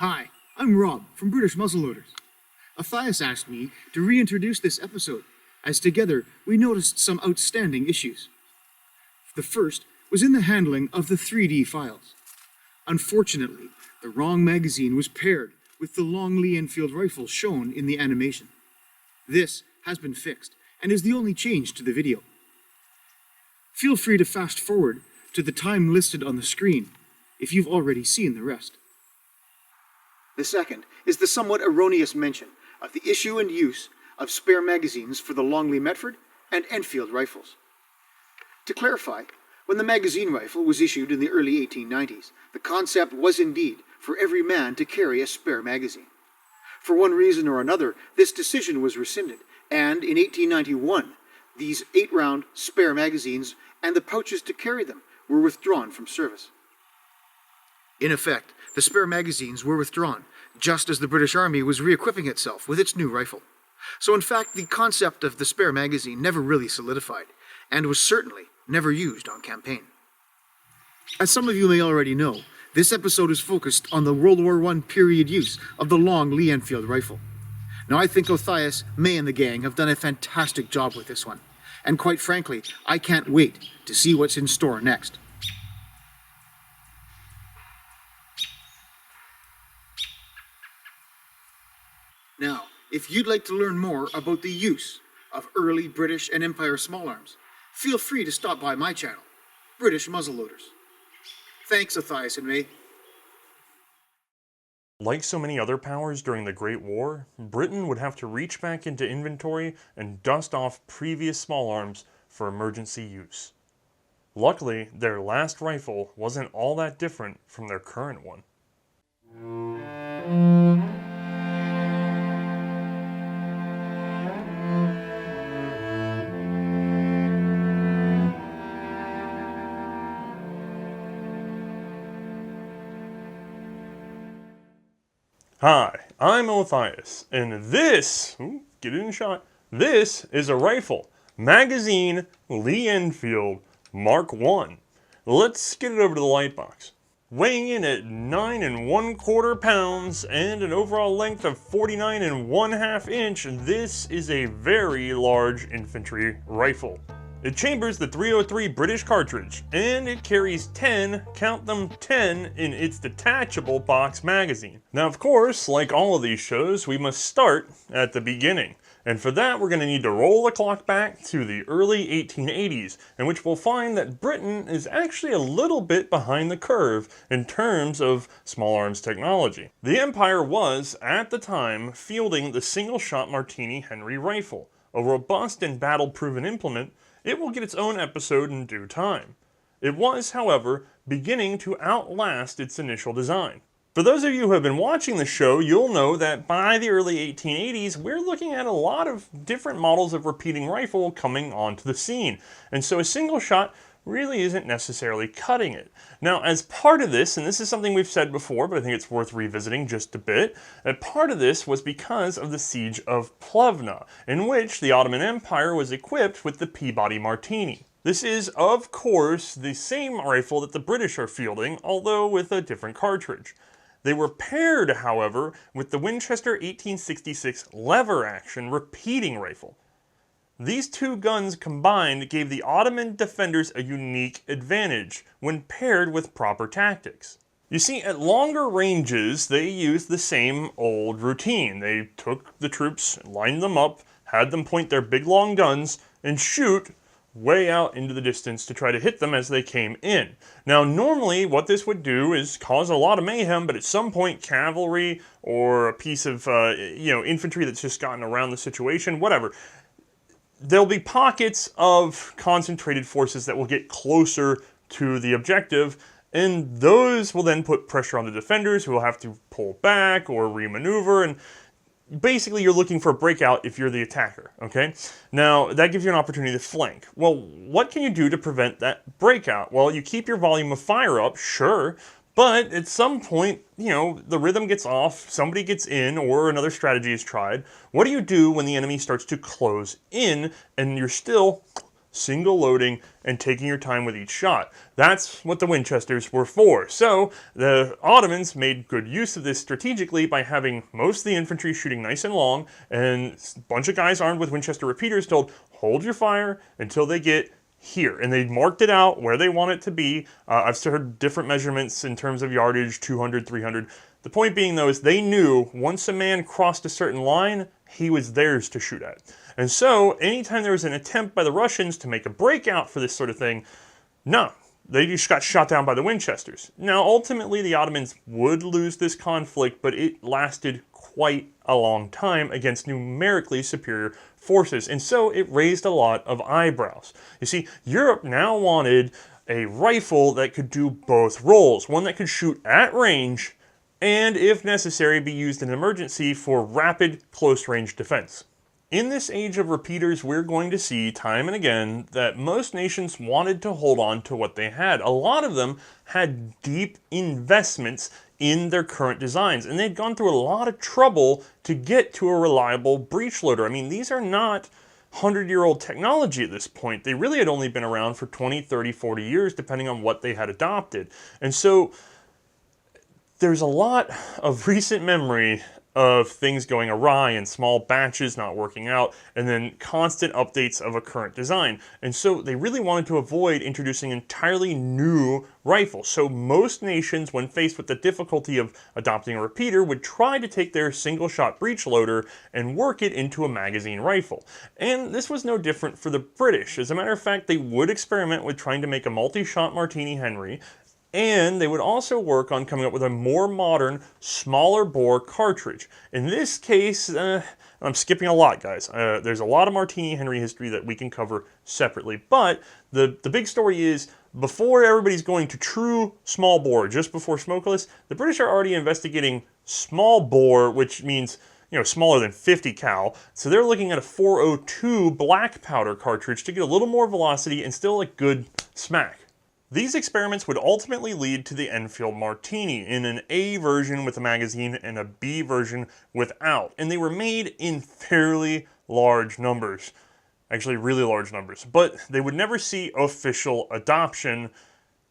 Hi, I'm Rob from British Muzzleloaders. Othais asked me to reintroduce this episode, as together we noticed some outstanding issues. The first was in the handling of the 3D files. Unfortunately, the wrong magazine was paired with the long Lee-Enfield rifle shown in the animation. This has been fixed and is the only change to the video. Feel free to fast forward to the time listed on the screen if you've already seen the rest. The second is the somewhat erroneous mention of the issue and use of spare magazines for the long Lee-Metford and Enfield rifles. To clarify, when the magazine rifle was issued in the early 1890s, the concept was indeed for every man to carry a spare magazine. For one reason or another, this decision was rescinded, and in 1891, these 8-round spare magazines and the pouches to carry them were withdrawn from service. In effect, the spare magazines were withdrawn, just as the British Army was re-equipping itself with its new rifle. So in fact, the concept of the spare magazine never really solidified, and was certainly never used on campaign. As some of you may already know, this episode is focused on the World War I period use of the long Lee-Enfield rifle. Now I think Othais, Mae and the gang have done a fantastic job with this one, and quite frankly, I can't wait to see what's in store next. Now, if you'd like to learn more about the use of early British and Empire small arms, feel free to stop by my channel, British Muzzleloaders. Thanks, Othais and Mae. Like so many other powers during the Great War, Britain would have to reach back into inventory and dust off previous small arms for emergency use. Luckily, their last rifle wasn't all that different from their current one. Hi, I'm Othais, and this, get it in shot, this is a rifle, magazine Lee-Enfield Mark I. Let's get it over to the light box. Weighing in at 9 1/4 pounds and an overall length of 49 1/2 inch, this is a very large infantry rifle. It chambers the .303 British cartridge, and it carries 10, count them 10, in its detachable box magazine. Now of course, like all of these shows, we must start at the beginning. And for that we're going to need to roll the clock back to the early 1880s, in which we'll find that Britain is actually a little bit behind the curve in terms of small arms technology. The Empire was, at the time, fielding the single-shot Martini Henry rifle, a robust and battle-proven implement. It will get its own episode in due time. It was, however, beginning to outlast its initial design. For those of you who have been watching the show, you'll know that by the early 1880s, we're looking at a lot of different models of repeating rifle coming onto the scene. And so a single shot really isn't necessarily cutting it. Now, as part of this, and this is something we've said before, but I think it's worth revisiting just a bit, part of this was because of the siege of Plevna, in which the Ottoman Empire was equipped with the Peabody Martini. This is, of course, the same rifle that the British are fielding, although with a different cartridge. They were paired, however, with the Winchester 1866 lever-action repeating rifle. These two guns combined gave the Ottoman defenders a unique advantage when paired with proper tactics. You see, at longer ranges, they used the same old routine. They took the troops, lined them up, had them point their big long guns, and shoot way out into the distance to try to hit them as they came in. Now, normally what this would do is cause a lot of mayhem, but at some point cavalry or a piece of infantry that's just gotten around the situation, whatever, there'll be pockets of concentrated forces that will get closer to the objective, and those will then put pressure on the defenders who will have to pull back or remaneuver, and basically you're looking for a breakout if you're the attacker, okay? Now, that gives you an opportunity to flank. Well, what can you do to prevent that breakout? Well, you keep your volume of fire up, sure, but at some point, the rhythm gets off, somebody gets in, or another strategy is tried. What do you do when the enemy starts to close in and you're still single loading, and taking your time with each shot. That's what the Winchesters were for. So the Ottomans made good use of this strategically by having most of the infantry shooting nice and long, and a bunch of guys armed with Winchester repeaters told, hold your fire until they get here. And they marked it out where they want it to be. I've heard different measurements in terms of yardage, 200, 300. The point being, though, is they knew once a man crossed a certain line, he was theirs to shoot at. And so, anytime there was an attempt by the Russians to make a breakout for this sort of thing, no, they just got shot down by the Winchesters. Now, ultimately, the Ottomans would lose this conflict, but it lasted quite a long time against numerically superior forces, and so it raised a lot of eyebrows. You see, Europe now wanted a rifle that could do both roles, one that could shoot at range and, if necessary, be used in an emergency for rapid close-range defense. In this age of repeaters, we're going to see time and again that most nations wanted to hold on to what they had. A lot of them had deep investments in their current designs, and they'd gone through a lot of trouble to get to a reliable breech loader. I mean, these are not 100-year-old technology at this point. They really had only been around for 20, 30, 40 years, depending on what they had adopted. And so there's a lot of recent memory of things going awry and small batches not working out, and then constant updates of a current design. And so they really wanted to avoid introducing entirely new rifles. So most nations, when faced with the difficulty of adopting a repeater, would try to take their single-shot breech loader and work it into a magazine rifle. And this was no different for the British. As a matter of fact, they would experiment with trying to make a multi-shot Martini Henry, and they would also work on coming up with a more modern, smaller bore cartridge. In this case, I'm skipping a lot, guys. There's a lot of Martini Henry history that we can cover separately. But the big story is, before everybody's going to true small bore, just before Smokeless, the British are already investigating small bore, which means, you know, smaller than 50 cal. So they're looking at a 402 black powder cartridge to get a little more velocity and still a good smack. These experiments would ultimately lead to the Enfield Martini in an A version with a magazine and a B version without. And they were made in fairly large numbers. Actually, really large numbers. But they would never see official adoption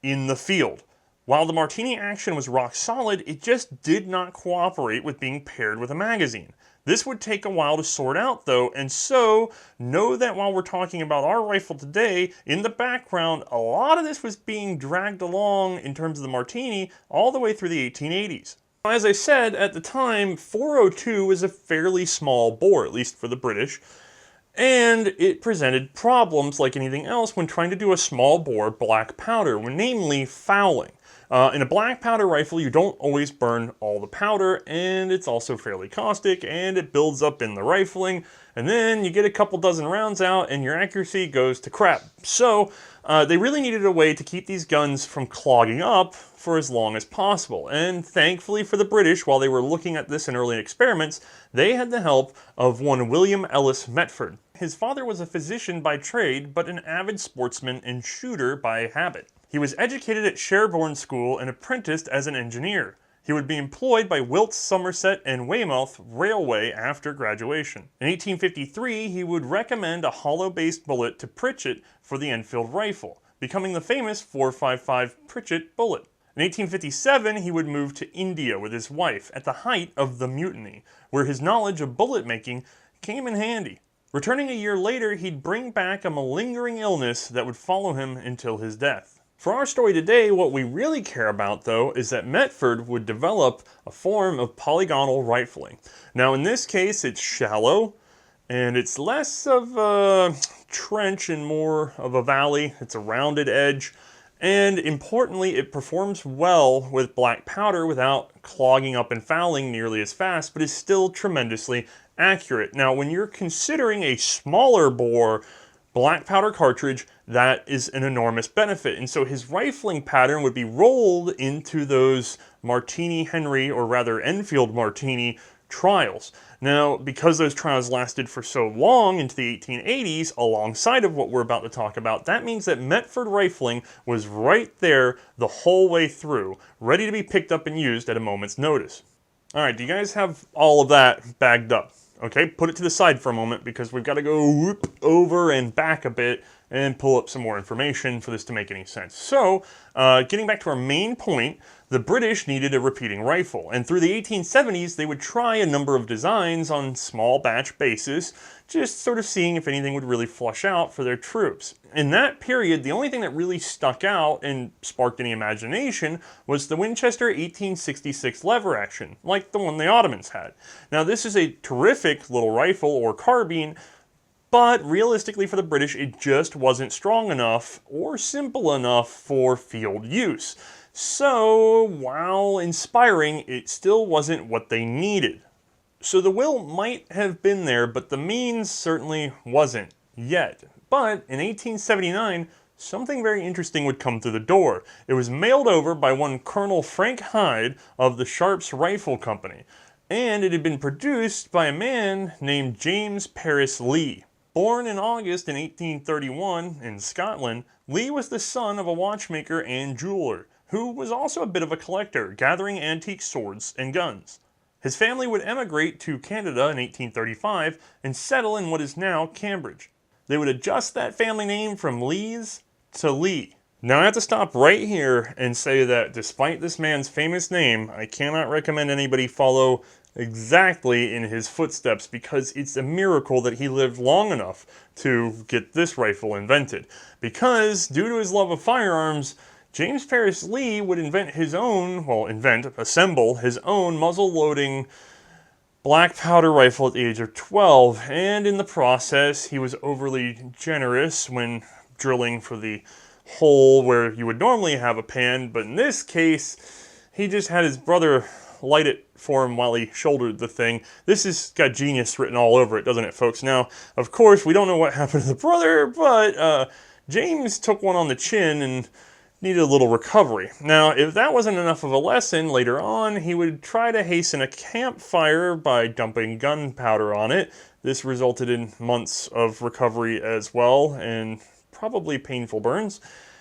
in the field. While the Martini action was rock solid, it just did not cooperate with being paired with a magazine. This would take a while to sort out, though, and so know that while we're talking about our rifle today, in the background, a lot of this was being dragged along in terms of the Martini all the way through the 1880s. As I said, at the time, 402 was a fairly small bore, at least for the British, and it presented problems like anything else when trying to do a small bore black powder, namely fouling. In a black powder rifle, you don't always burn all the powder, and it's also fairly caustic, and it builds up in the rifling, and then you get a couple dozen rounds out, and your accuracy goes to crap. So they really needed a way to keep these guns from clogging up for as long as possible. And thankfully for the British, while they were looking at this in early experiments, they had the help of one William Ellis Metford. His father was a physician by trade, but an avid sportsman and shooter by habit. He was educated at Sherborne School and apprenticed as an engineer. He would be employed by Wilts, Somerset, and Weymouth Railway after graduation. In 1853, he would recommend a hollow-based bullet to Pritchett for the Enfield rifle, becoming the famous 4.55 Pritchett bullet. In 1857, he would move to India with his wife at the height of the Mutiny, where his knowledge of bullet making came in handy. Returning a year later, he'd bring back a malingering illness that would follow him until his death. For our story today, what we really care about, though, is that Metford would develop a form of polygonal rifling. Now, in this case, it's shallow, and it's less of a trench and more of a valley. It's a rounded edge, and importantly, it performs well with black powder without clogging up and fouling nearly as fast, but is still tremendously accurate. Now, when you're considering a smaller bore black powder cartridge, that is an enormous benefit. And so his rifling pattern would be rolled into those Martini Henry, or rather Enfield Martini, trials. Now, because those trials lasted for so long into the 1880s, alongside of what we're about to talk about, that means that Metford rifling was right there the whole way through, ready to be picked up and used at a moment's notice. All right, do you guys have all of that bagged up? Okay, put it to the side for a moment because we've got to go whoop over and back a bit and pull up some more information for this to make any sense. So, getting back to our main point, the British needed a repeating rifle, and through the 1870s they would try a number of designs on small batch basis, just sort of seeing if anything would really flush out for their troops. In that period, the only thing that really stuck out and sparked any imagination was the Winchester 1866 lever action, like the one the Ottomans had. Now this is a terrific little rifle or carbine, but realistically for the British it just wasn't strong enough or simple enough for field use. So, while inspiring, it still wasn't what they needed. So the will might have been there, but the means certainly wasn't yet. But in 1879, something very interesting would come through the door. It was mailed over by one Colonel Frank Hyde of the Sharps Rifle Company, and it had been produced by a man named James Paris Lee. Born in August in 1831 in Scotland, Lee was the son of a watchmaker and jeweler, who was also a bit of a collector, gathering antique swords and guns. His family would emigrate to Canada in 1835 and settle in what is now Cambridge. They would adjust that family name from Lee's to Lee. Now I have to stop right here and say that despite this man's famous name, I cannot recommend anybody follow exactly in his footsteps because it's a miracle that he lived long enough to get this rifle invented. Because due to his love of firearms, James Paris Lee would assemble his own muzzle-loading black powder rifle at the age of 12, and in the process he was overly generous when drilling for the hole where you would normally have a pan, but in this case he just had his brother light it for him while he shouldered the thing. This has got genius written all over it, doesn't it, folks? Now, of course, we don't know what happened to the brother, but James took one on the chin and needed a little recovery. Now, if that wasn't enough of a lesson, later on, he would try to hasten a campfire by dumping gunpowder on it. This resulted in months of recovery as well, and probably painful burns.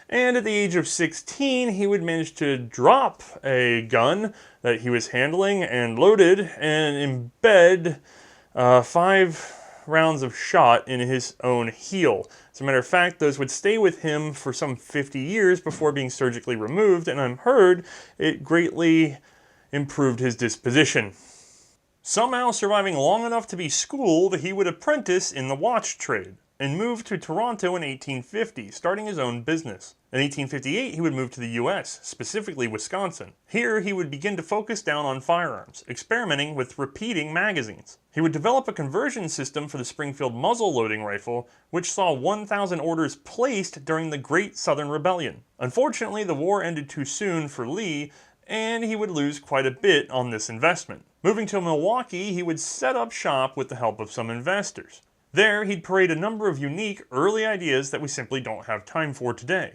And at the age of 16, he would manage to drop a gun that he was handling and loaded and embed 5 rounds of shot in his own heel. As a matter of fact, those would stay with him for some 50 years before being surgically removed, and I'm heard it greatly improved his disposition. Somehow surviving long enough to be schooled, he would apprentice in the watch trade and move to Toronto in 1850, starting his own business. In 1858, he would move to the US, specifically Wisconsin. Here, he would begin to focus down on firearms, experimenting with repeating magazines. He would develop a conversion system for the Springfield muzzle-loading rifle, which saw 1,000 orders placed during the Great Southern Rebellion. Unfortunately, the war ended too soon for Lee, and he would lose quite a bit on this investment. Moving to Milwaukee, he would set up shop with the help of some investors. There, he'd parade a number of unique early ideas that we simply don't have time for today.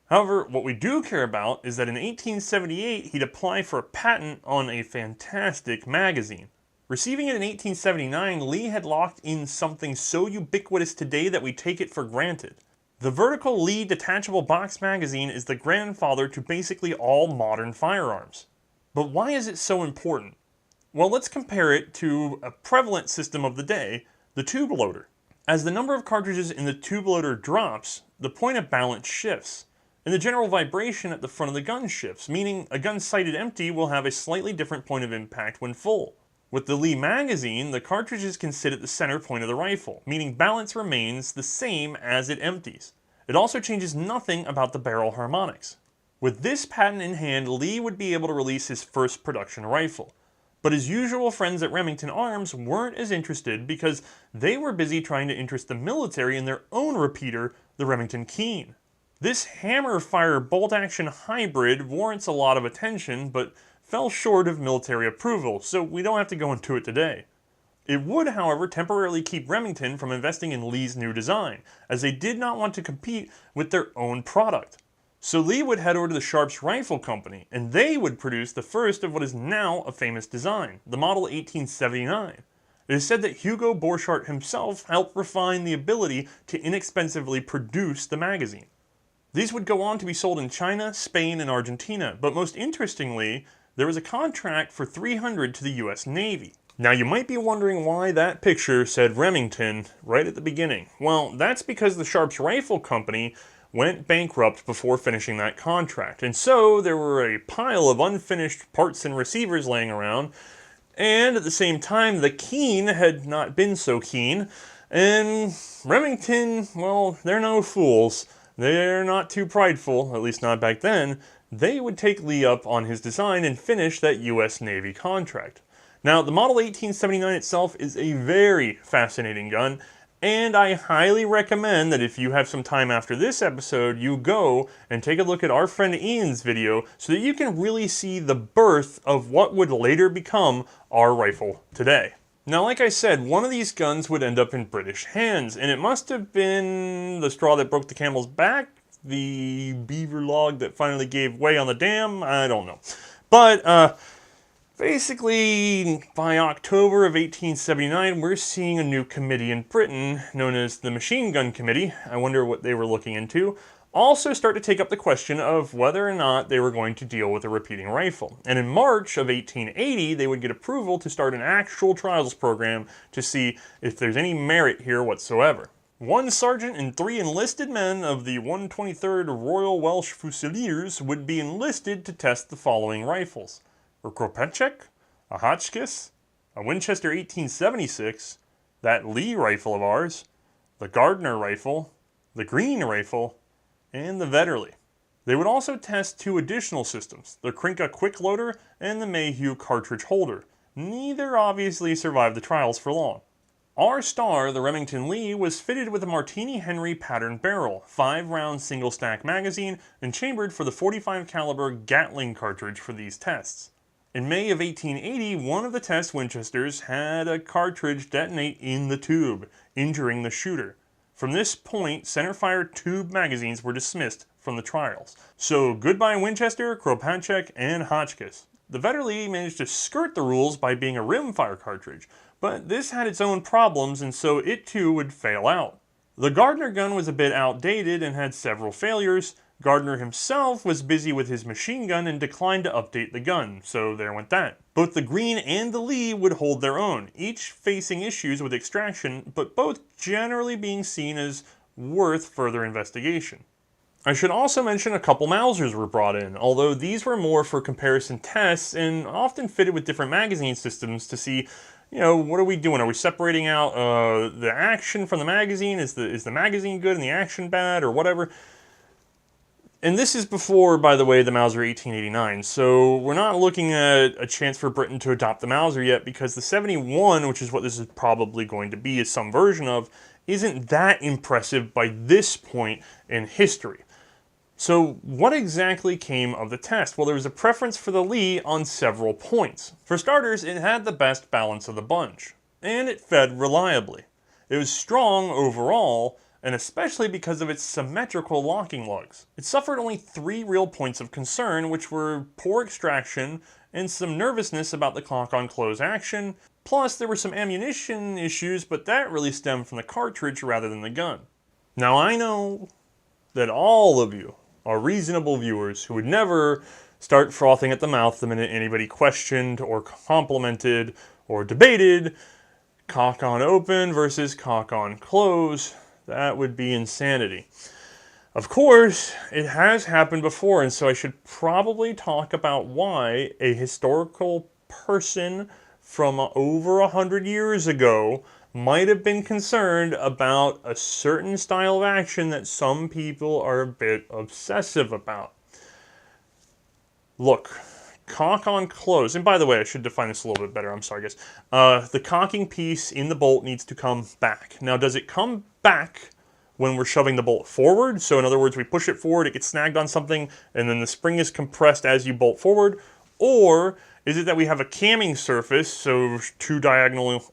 However, what we do care about is that in 1878, he'd apply for a patent on a fantastic magazine. Receiving it in 1879, Lee had locked in something so ubiquitous today that we take it for granted. The vertical Lee detachable box magazine is the grandfather to basically all modern firearms. But why is it so important? Well, let's compare it to a prevalent system of the day, the tube loader. As the number of cartridges in the tube loader drops, the point of balance shifts, and the general vibration at the front of the gun shifts, meaning a gun sighted empty will have a slightly different point of impact when full. With the Lee magazine, the cartridges can sit at the center point of the rifle, meaning balance remains the same as it empties. It also changes nothing about the barrel harmonics. With this patent in hand, Lee would be able to release his first production rifle. But his usual friends at Remington Arms weren't as interested because they were busy trying to interest the military in their own repeater, the Remington Keen. This hammer-fire bolt-action hybrid warrants a lot of attention, but fell short of military approval, so we don't have to go into it today. It would, however, temporarily keep Remington from investing in Lee's new design, as they did not want to compete with their own product. So Lee would head over to the Sharps Rifle Company, and they would produce the first of what is now a famous design, the Model 1879. It is said that Hugo Borchardt himself helped refine the ability to inexpensively produce the magazine. These would go on to be sold in China, Spain, and Argentina, but most interestingly, there was a contract for 300 to the US Navy. Now you might be wondering why that picture said Remington right at the beginning. Well, that's because the Sharps Rifle Company went bankrupt before finishing that contract. And so there were a pile of unfinished parts and receivers laying around. And at the same time, the keen had not been so keen. And Remington, well, they're no fools. They're not too prideful, at least not back then. They would take Lee up on his design and finish that US Navy contract. Now, the Model 1879 itself is a very fascinating gun, and I highly recommend that if you have some time after this episode, you go and take a look at our friend Ian's video so that you can really see the birth of what would later become our rifle today. Now, like I said, one of these guns would end up in British hands, and it must have been the straw that broke the camel's back, the beaver log that finally gave way on the dam, I don't know. But, basically, by October of 1879, we're seeing a new committee in Britain, known as the Machine Gun Committee, I wonder what they were looking into, also start to take up the question of whether or not they were going to deal with a repeating rifle. And in March of 1880, they would get approval to start an actual trials program to see if there's any merit here whatsoever. One sergeant and 3 enlisted men of the 123rd Royal Welsh Fusiliers would be enlisted to test the following rifles: a Kropatschek, a Hotchkiss, a Winchester 1876, that Lee rifle of ours, the Gardner rifle, the Green rifle, and the Vetterli. They would also test 2 additional systems, the Krinka quick loader and the Mayhew cartridge holder. Neither obviously survived the trials for long. Our star, the Remington-Lee, was fitted with a Martini Henry pattern barrel, 5-round single-stack magazine, and chambered for the .45 caliber Gatling cartridge for these tests. In May of 1880, one of the test Winchesters had a cartridge detonate in the tube, injuring the shooter. From this point, centerfire tube magazines were dismissed from the trials. So goodbye Winchester, Kropatschek, and Hotchkiss. The Vetterli managed to skirt the rules by being a rimfire cartridge, but this had its own problems and so it too would fail out. The Gardner gun was a bit outdated and had several failures. Gardner himself was busy with his machine gun and declined to update the gun, so there went that. Both the Green and the Lee would hold their own, each facing issues with extraction, but both generally being seen as worth further investigation. I should also mention a couple Mausers were brought in, although these were more for comparison tests and often fitted with different magazine systems to see, what are we doing? Are we separating out the action from the magazine? Is the magazine good and the action bad, or whatever? And this is before, by the way, the Mauser 1889, so we're not looking at a chance for Britain to adopt the Mauser yet because the 71, which is what this is probably going to be, is some version of, isn't that impressive by this point in history. So what exactly came of the test? Well, there was a preference for the Lee on several points. For starters, it had the best balance of the bunch, and it fed reliably. It was strong overall, and especially because of its symmetrical locking lugs. It suffered only 3 real points of concern, which were poor extraction and some nervousness about the cock-on-close action, plus there were some ammunition issues, but that really stemmed from the cartridge rather than the gun. Now I know that all of you are reasonable viewers who would never start frothing at the mouth the minute anybody questioned or complimented or debated cock-on open versus cock-on close. That would be insanity. Of course, it has happened before, and so I should probably talk about why a historical person from over 100 years ago might have been concerned about a certain style of action that some people are a bit obsessive about. Look, cock on close, and by the way, I should define this a little bit better, I'm sorry guys. The cocking piece in the bolt needs to come back. Now, does it come back when we're shoving the bolt forward? So in other words, we push it forward, it gets snagged on something, and then the spring is compressed as you bolt forward? Or is it that we have a camming surface, so 2 diagonal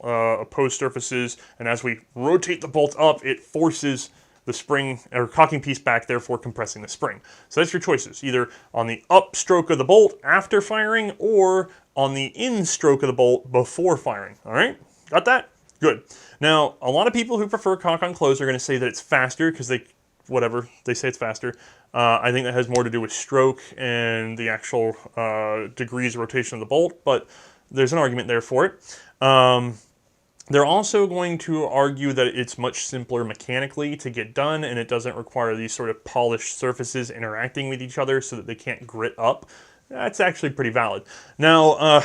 opposed surfaces, and as we rotate the bolt up, it forces the spring or cocking piece back, therefore compressing the spring? So that's your choices, either on the up stroke of the bolt after firing or on the in stroke of the bolt before firing. All right, got that? Good. Now, a lot of people who prefer cock on close are going to say that it's faster because they say it's faster. I think that has more to do with stroke and the actual degrees of rotation of the bolt, but there's an argument there for it. They're also going to argue that it's much simpler mechanically to get done, and it doesn't require these sort of polished surfaces interacting with each other so that they can't grit up. That's actually pretty valid. Now,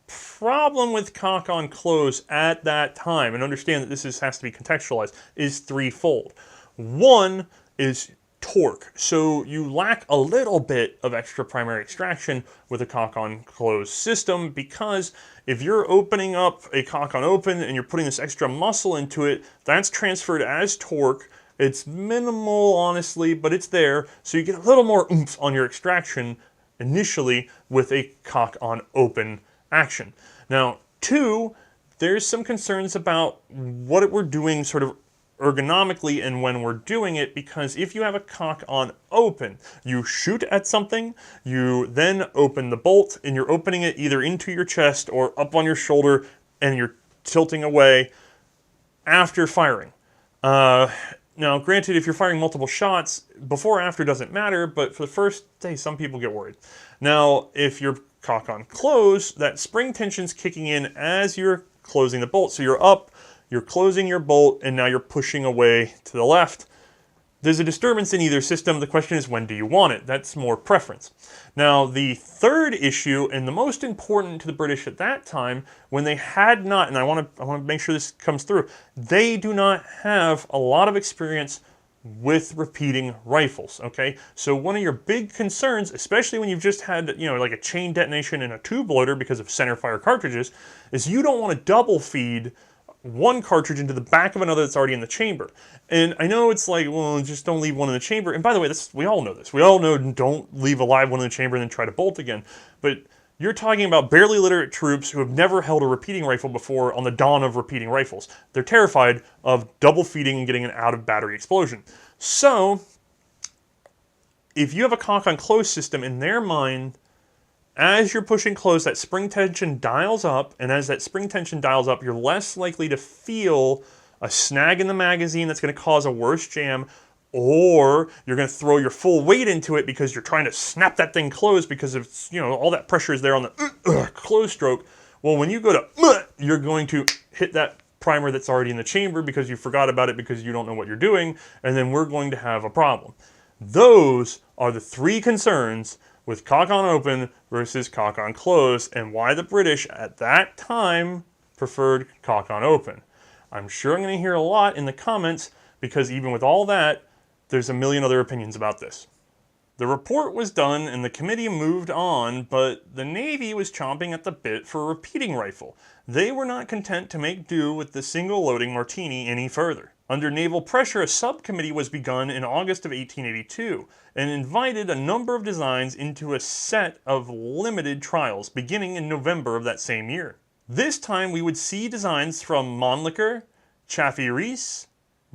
problem with cock on close at that time, and understand that this has to be contextualized, is threefold. One is torque. So you lack a little bit of extra primary extraction with a cock on close system, because if you're opening up a cock on open and you're putting this extra muscle into it, that's transferred as torque. It's minimal, honestly, but it's there, so you get a little more oomph on your extraction initially with a cock on open action. Now, two, there's some concerns about what we're doing sort of ergonomically and when we're doing it, because if you have a cock on open, you shoot at something, you then open the bolt, and you're opening it either into your chest or up on your shoulder, and you're tilting away after firing. Now, granted, if you're firing multiple shots, before or after doesn't matter, but for the first, hey, some people get worried. Now, if you're cock on close, that spring tension's kicking in as you're closing the bolt. So you're up, you're closing your bolt, and now you're pushing away to the left. There's a disturbance in either system. The question is, when do you want it? That's more preference. Now, the third issue, and the most important to the British at that time, when they had not, and I want to make sure this comes through, they do not have a lot of experience with repeating rifles, okay? So one of your big concerns, especially when you've just had, like a chain detonation in a tube loader because of center fire cartridges, is you don't want to double feed one cartridge into the back of another that's already in the chamber. And I know it's like, well, just don't leave one in the chamber. And by the way, we all know this. We all know don't leave a live one in the chamber and then try to bolt again. But you're talking about barely literate troops who have never held a repeating rifle before on the dawn of repeating rifles. They're terrified of double feeding and getting an out-of-battery explosion. So, if you have a cock on close system, in their mind, as you're pushing close, that spring tension dials up, and as that spring tension dials up, you're less likely to feel a snag in the magazine that's going to cause a worse jam, or you're going to throw your full weight into it because you're trying to snap that thing closed because of, all that pressure is there on the close stroke. Well, when you go to, you're going to hit that primer that's already in the chamber because you forgot about it because you don't know what you're doing, and then we're going to have a problem. Those are the three concerns with cock on open versus cock on close, and why the British at that time preferred cock on open. I'm sure I'm going to hear a lot in the comments, because even with all that, there's a million other opinions about this. The report was done and the committee moved on, but the Navy was chomping at the bit for a repeating rifle. They were not content to make do with the single-loading Martini any further. Under naval pressure, a subcommittee was begun in August of 1882 and invited a number of designs into a set of limited trials beginning in November of that same year. This time we would see designs from Mannlicher, Chaffee-Rees,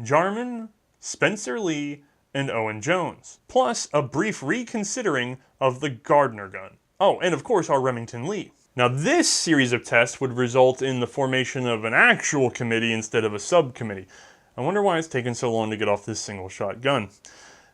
Jarman, Spencer Lee, and Owen Jones, plus a brief reconsidering of the Gardner gun. Oh, and of course our Remington-Lee. Now this series of tests would result in the formation of an actual committee instead of a subcommittee. I wonder why it's taken so long to get off this single-shot gun.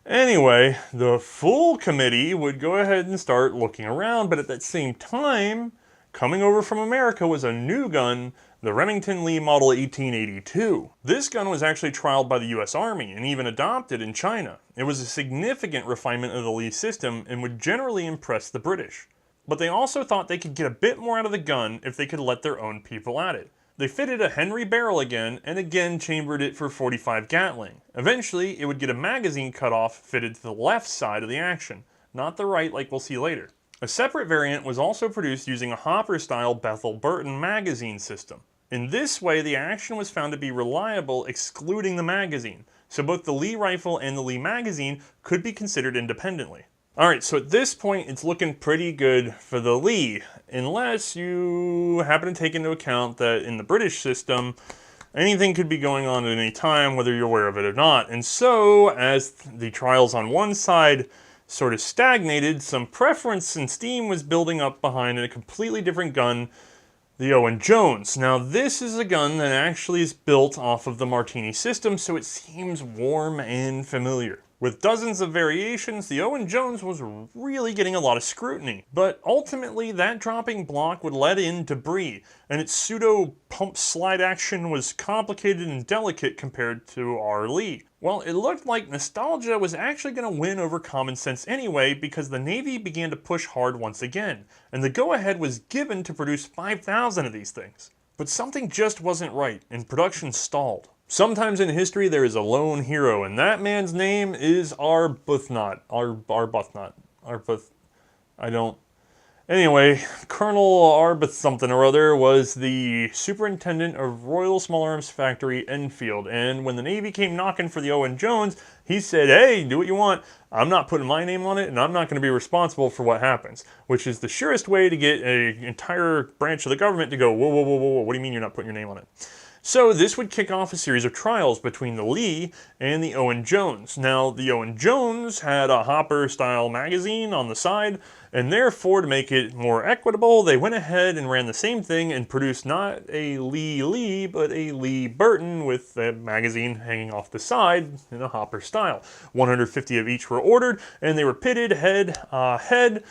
Anyway, the full committee would go ahead and start looking around, but at that same time, coming over from America was a new gun, the Remington-Lee Model 1882. This gun was actually trialed by the US Army and even adopted in China. It was a significant refinement of the Lee system and would generally impress the British. But they also thought they could get a bit more out of the gun if they could let their own people at it. They fitted a Henry barrel again, and again chambered it for .45 Gatling. Eventually, it would get a magazine cutoff fitted to the left side of the action, not the right like we'll see later. A separate variant was also produced using a Hopper-style Bethel-Burton magazine system. In this way, the action was found to be reliable, excluding the magazine, so both the Lee rifle and the Lee magazine could be considered independently. Alright, so at this point, it's looking pretty good for the Lee, unless you happen to take into account that in the British system, anything could be going on at any time, whether you're aware of it or not. And so, as the trials on one side sort of stagnated, some preference and steam was building up behind a completely different gun, the Owen Jones. Now, this is a gun that actually is built off of the Martini system, so it seems warm and familiar. With dozens of variations, the Owen Jones was really getting a lot of scrutiny. But ultimately, that dropping block would let in debris, and its pseudo pump slide action was complicated and delicate compared to our Lee. Well, it looked like nostalgia was actually going to win over common sense anyway, because the Navy began to push hard once again, and the go-ahead was given to produce 5,000 of these things. But something just wasn't right, and production stalled. Sometimes in history there is a lone hero, and that man's name is Arbuthnot. Anyway, Colonel Arbuthnot something or other was the superintendent of Royal Small Arms Factory Enfield, and when the Navy came knocking for the Owen Jones, he said, hey, do what you want, I'm not putting my name on it, and I'm not going to be responsible for what happens, which is the surest way to get an entire branch of the government to go, whoa, whoa, whoa, whoa, whoa, what do you mean you're not putting your name on it? So this would kick off a series of trials between the Lee and the Owen Jones. Now, the Owen Jones had a hopper-style magazine on the side, and therefore, to make it more equitable, they went ahead and ran the same thing and produced not a Lee, but a Lee Burton with the magazine hanging off the side in a hopper style. 150 of each were ordered, and they were pitted head,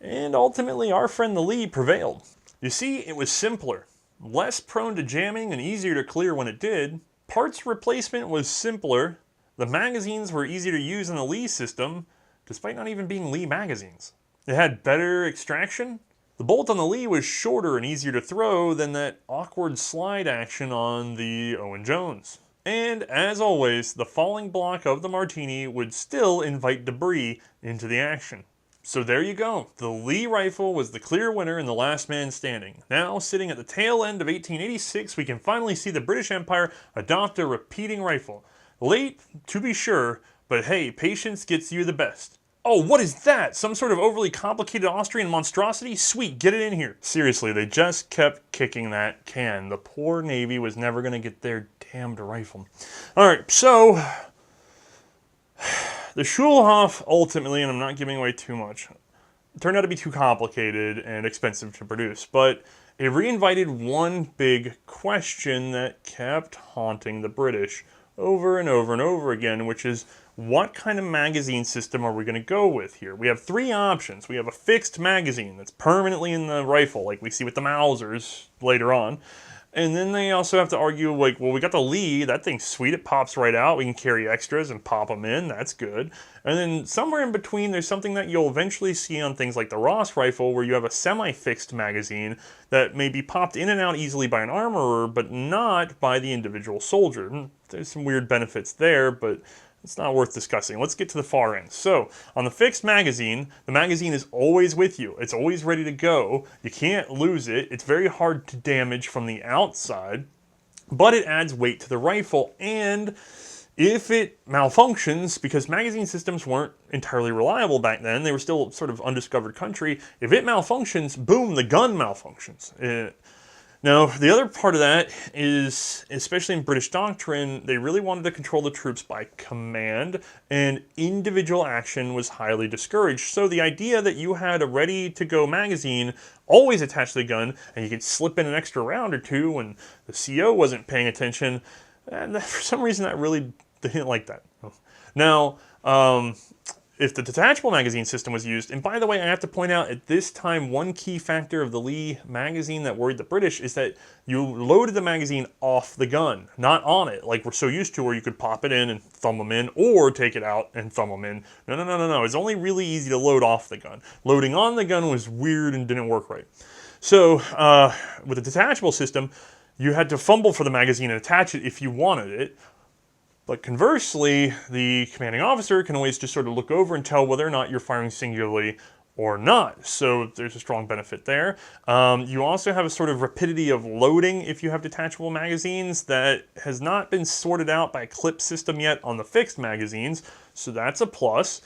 and ultimately our friend the Lee prevailed. You see, it was simpler. Less prone to jamming and easier to clear when it did. Parts replacement was simpler. The magazines were easier to use in the Lee system, despite not even being Lee magazines. It had better extraction. The bolt on the Lee was shorter and easier to throw than that awkward slide action on the Owen Jones. And as always, the falling block of the Martini would still invite debris into the action. So there you go. The Lee rifle was the clear winner and the last man standing. Now, sitting at the tail end of 1886, we can finally see the British Empire adopt a repeating rifle. Late, to be sure, but hey, patience gets you the best. Oh, what is that? Some sort of overly complicated Austrian monstrosity? Sweet, get it in here. Seriously, they just kept kicking that can. The poor Navy was never going to get their damned rifle. Alright, so the Schulhof ultimately, and I'm not giving away too much, turned out to be too complicated and expensive to produce, but it reinvited one big question that kept haunting the British over and over and over again, which is, what kind of magazine system are we going to go with here? We have three options. We have a fixed magazine that's permanently in the rifle, like we see with the Mausers later on. And then they also have to argue, like, well, we got the Lee, that thing's sweet, it pops right out, we can carry extras and pop them in, that's good. And then somewhere in between, there's something that you'll eventually see on things like the Ross rifle, where you have a semi-fixed magazine that may be popped in and out easily by an armorer, but not by the individual soldier. There's some weird benefits there, but it's not worth discussing. Let's get to the far end. So, on the fixed magazine, the magazine is always with you. It's always ready to go. You can't lose it. It's very hard to damage from the outside, but it adds weight to the rifle. And if it malfunctions, because magazine systems weren't entirely reliable back then, they were still sort of undiscovered country, if it malfunctions, boom, the gun malfunctions. Now, the other part of that is, especially in British doctrine, they really wanted to control the troops by command, and individual action was highly discouraged. So the idea that you had a ready-to-go magazine always attached to the gun, and you could slip in an extra round or two when the CO wasn't paying attention, and for some reason that really, they didn't like that. Now, if the detachable magazine system was used, and by the way, I have to point out at this time, one key factor of the Lee magazine that worried the British is that you loaded the magazine off the gun, not on it, like we're so used to, where you could pop it in and thumb them in, or take it out and thumb them in. No. It's only really easy to load off the gun. Loading on the gun was weird and didn't work right. So, with a detachable system, you had to fumble for the magazine and attach it if you wanted it. But conversely, the commanding officer can always just sort of look over and tell whether or not you're firing singularly or not. So there's a strong benefit there. You also have a sort of rapidity of loading if you have detachable magazines that has not been sorted out by a clip system yet on the fixed magazines. So that's a plus.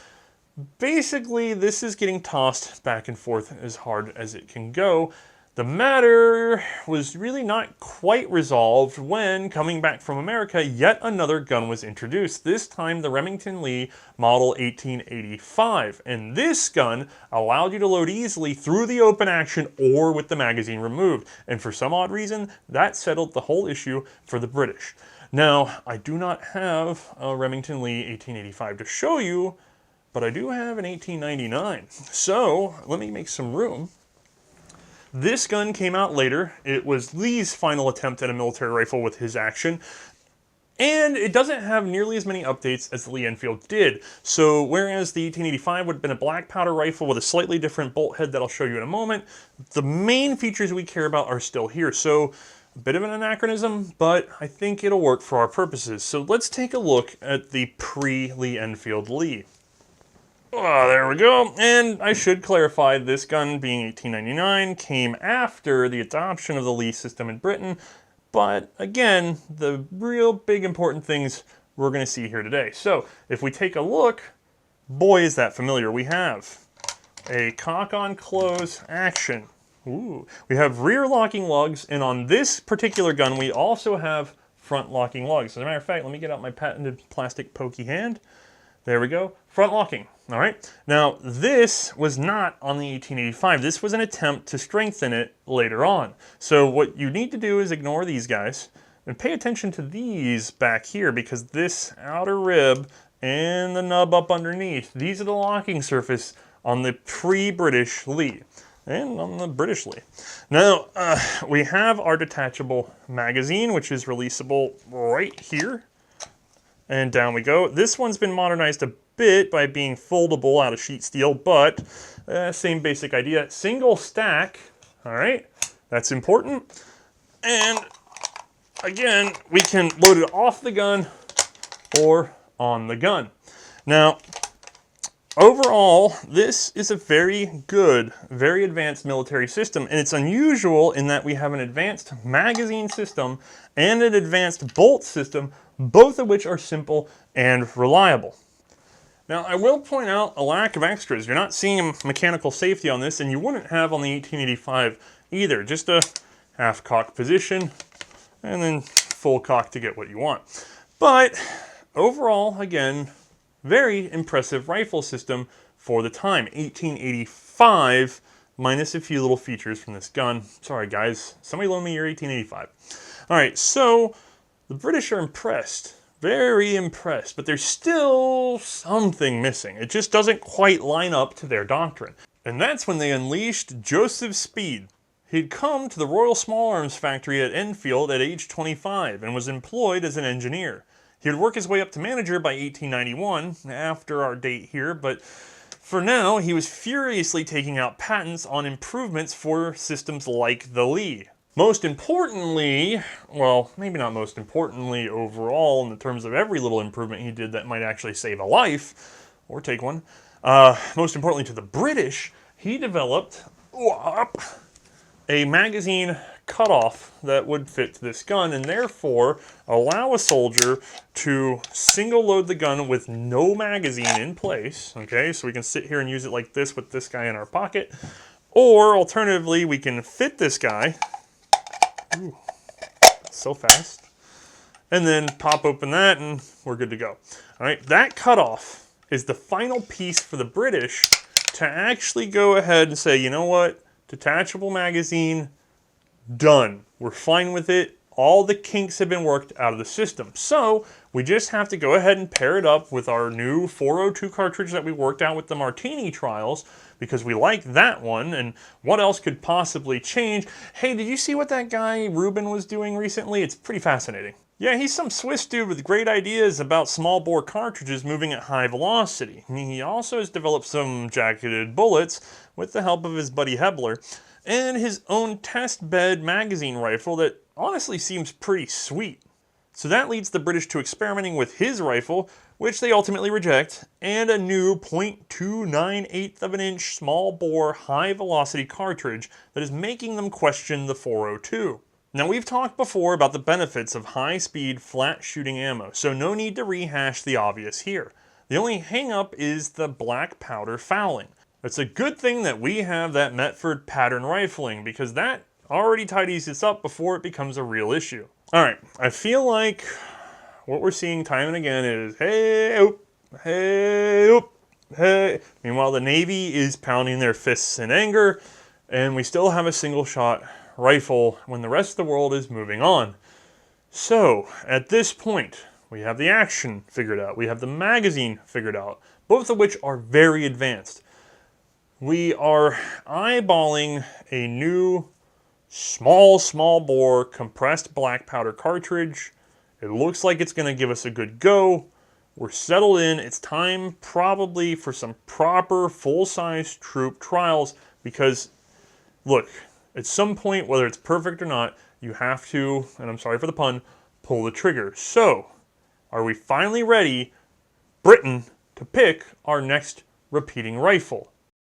Basically, this is getting tossed back and forth as hard as it can go. The matter was really not quite resolved when, coming back from America, yet another gun was introduced, this time the Remington-Lee model 1885. And this gun allowed you to load easily through the open action or with the magazine removed. And for some odd reason, that settled the whole issue for the British. Now, I do not have a Remington-Lee 1885 to show you, but I do have an 1899. So, let me make some room. This gun came out later. It was Lee's final attempt at a military rifle with his action. And it doesn't have nearly as many updates as the Lee-Enfield did. So whereas the 1885 would have been a black powder rifle with a slightly different bolt head that I'll show you in a moment, the main features we care about are still here. So a bit of an anachronism, but I think it'll work for our purposes. So let's take a look at the pre-Lee-Enfield Lee. Oh, there we go. And I should clarify, this gun being 1899 came after the adoption of the Lee system in Britain. But again, the real big important things we're going to see here today. So if we take a look, boy is that familiar. We have a cock on close action. Ooh. We have rear locking lugs, and on this particular gun we also have front locking lugs. As a matter of fact, let me get out my patented plastic pokey hand. There we go, front locking. All right, now this was not on the 1885. This was an attempt to strengthen it later on. So what you need to do is ignore these guys and pay attention to these back here, because this outer rib and the nub up underneath, these are the locking surface on the pre-British Lee and on the British Lee. Now, we have our detachable magazine, which is releasable right here. And down we go. This one's been modernized a bit by being foldable out of sheet steel, but same basic idea. Single stack, all right, that's important. And again, we can load it off the gun or on the gun. Now, overall, this is a very good, very advanced military system, and it's unusual in that we have an advanced magazine system and an advanced bolt system, both of which are simple and reliable. Now, I will point out a lack of extras. You're not seeing mechanical safety on this, and you wouldn't have on the 1885 either. Just a half cock position, and then full cock to get what you want. But overall, again, very impressive rifle system for the time. 1885, minus a few little features from this gun. Sorry guys, somebody loan me your 1885. All right, so the British are impressed, very impressed, but there's still something missing. It just doesn't quite line up to their doctrine. And that's when they unleashed Joseph Speed. He'd come to the Royal Small Arms Factory at Enfield at age 25 and was employed as an engineer. He would work his way up to manager by 1891, after our date here, but for now he was furiously taking out patents on improvements for systems like the Lee. Most importantly, well, maybe not most importantly overall in the terms of every little improvement he did that might actually save a life, or take one, most importantly to the British, he developed a magazine cutoff that would fit this gun and therefore allow a soldier to single load the gun with no magazine in place. Okay, so we can sit here and use it like this with this guy in our pocket, or alternatively we can fit this guy, ooh, so fast, and then pop open that and we're good to go. All right, that cutoff is the final piece for the British to actually go ahead and say, you know what, detachable magazine, done. We're fine with it. All the kinks have been worked out of the system. So we just have to go ahead and pair it up with our new 402 cartridge that we worked out with the Martini trials, because we like that one, and what else could possibly change? Hey, did you see what that guy Ruben was doing recently? It's pretty fascinating. Yeah, he's some Swiss dude with great ideas about small bore cartridges moving at high velocity. He also has developed some jacketed bullets with the help of his buddy Hebler, and his own test bed magazine rifle that honestly seems pretty sweet. So that leads the British to experimenting with his rifle, which they ultimately reject, and a new .298 of an inch small bore high velocity cartridge that is making them question the 402. Now, we've talked before about the benefits of high speed flat shooting ammo, so no need to rehash the obvious here. The only hang up is the black powder fouling. It's a good thing that we have that Metford pattern rifling, because that already tidies this up before it becomes a real issue. All right, I feel like what we're seeing time and again is, hey, oop, hey, oop, hey. Meanwhile, the Navy is pounding their fists in anger, and we still have a single shot rifle when the rest of the world is moving on. So, at this point, we have the action figured out. We have the magazine figured out, both of which are very advanced. We are eyeballing a new small bore compressed black powder cartridge. It looks like it's going to give us a good go. We're settled in. It's time probably for some proper full-size troop trials because, look, at some point, whether it's perfect or not, you have to, and I'm sorry for the pun, pull the trigger. So, are we finally ready, Britain, to pick our next repeating rifle?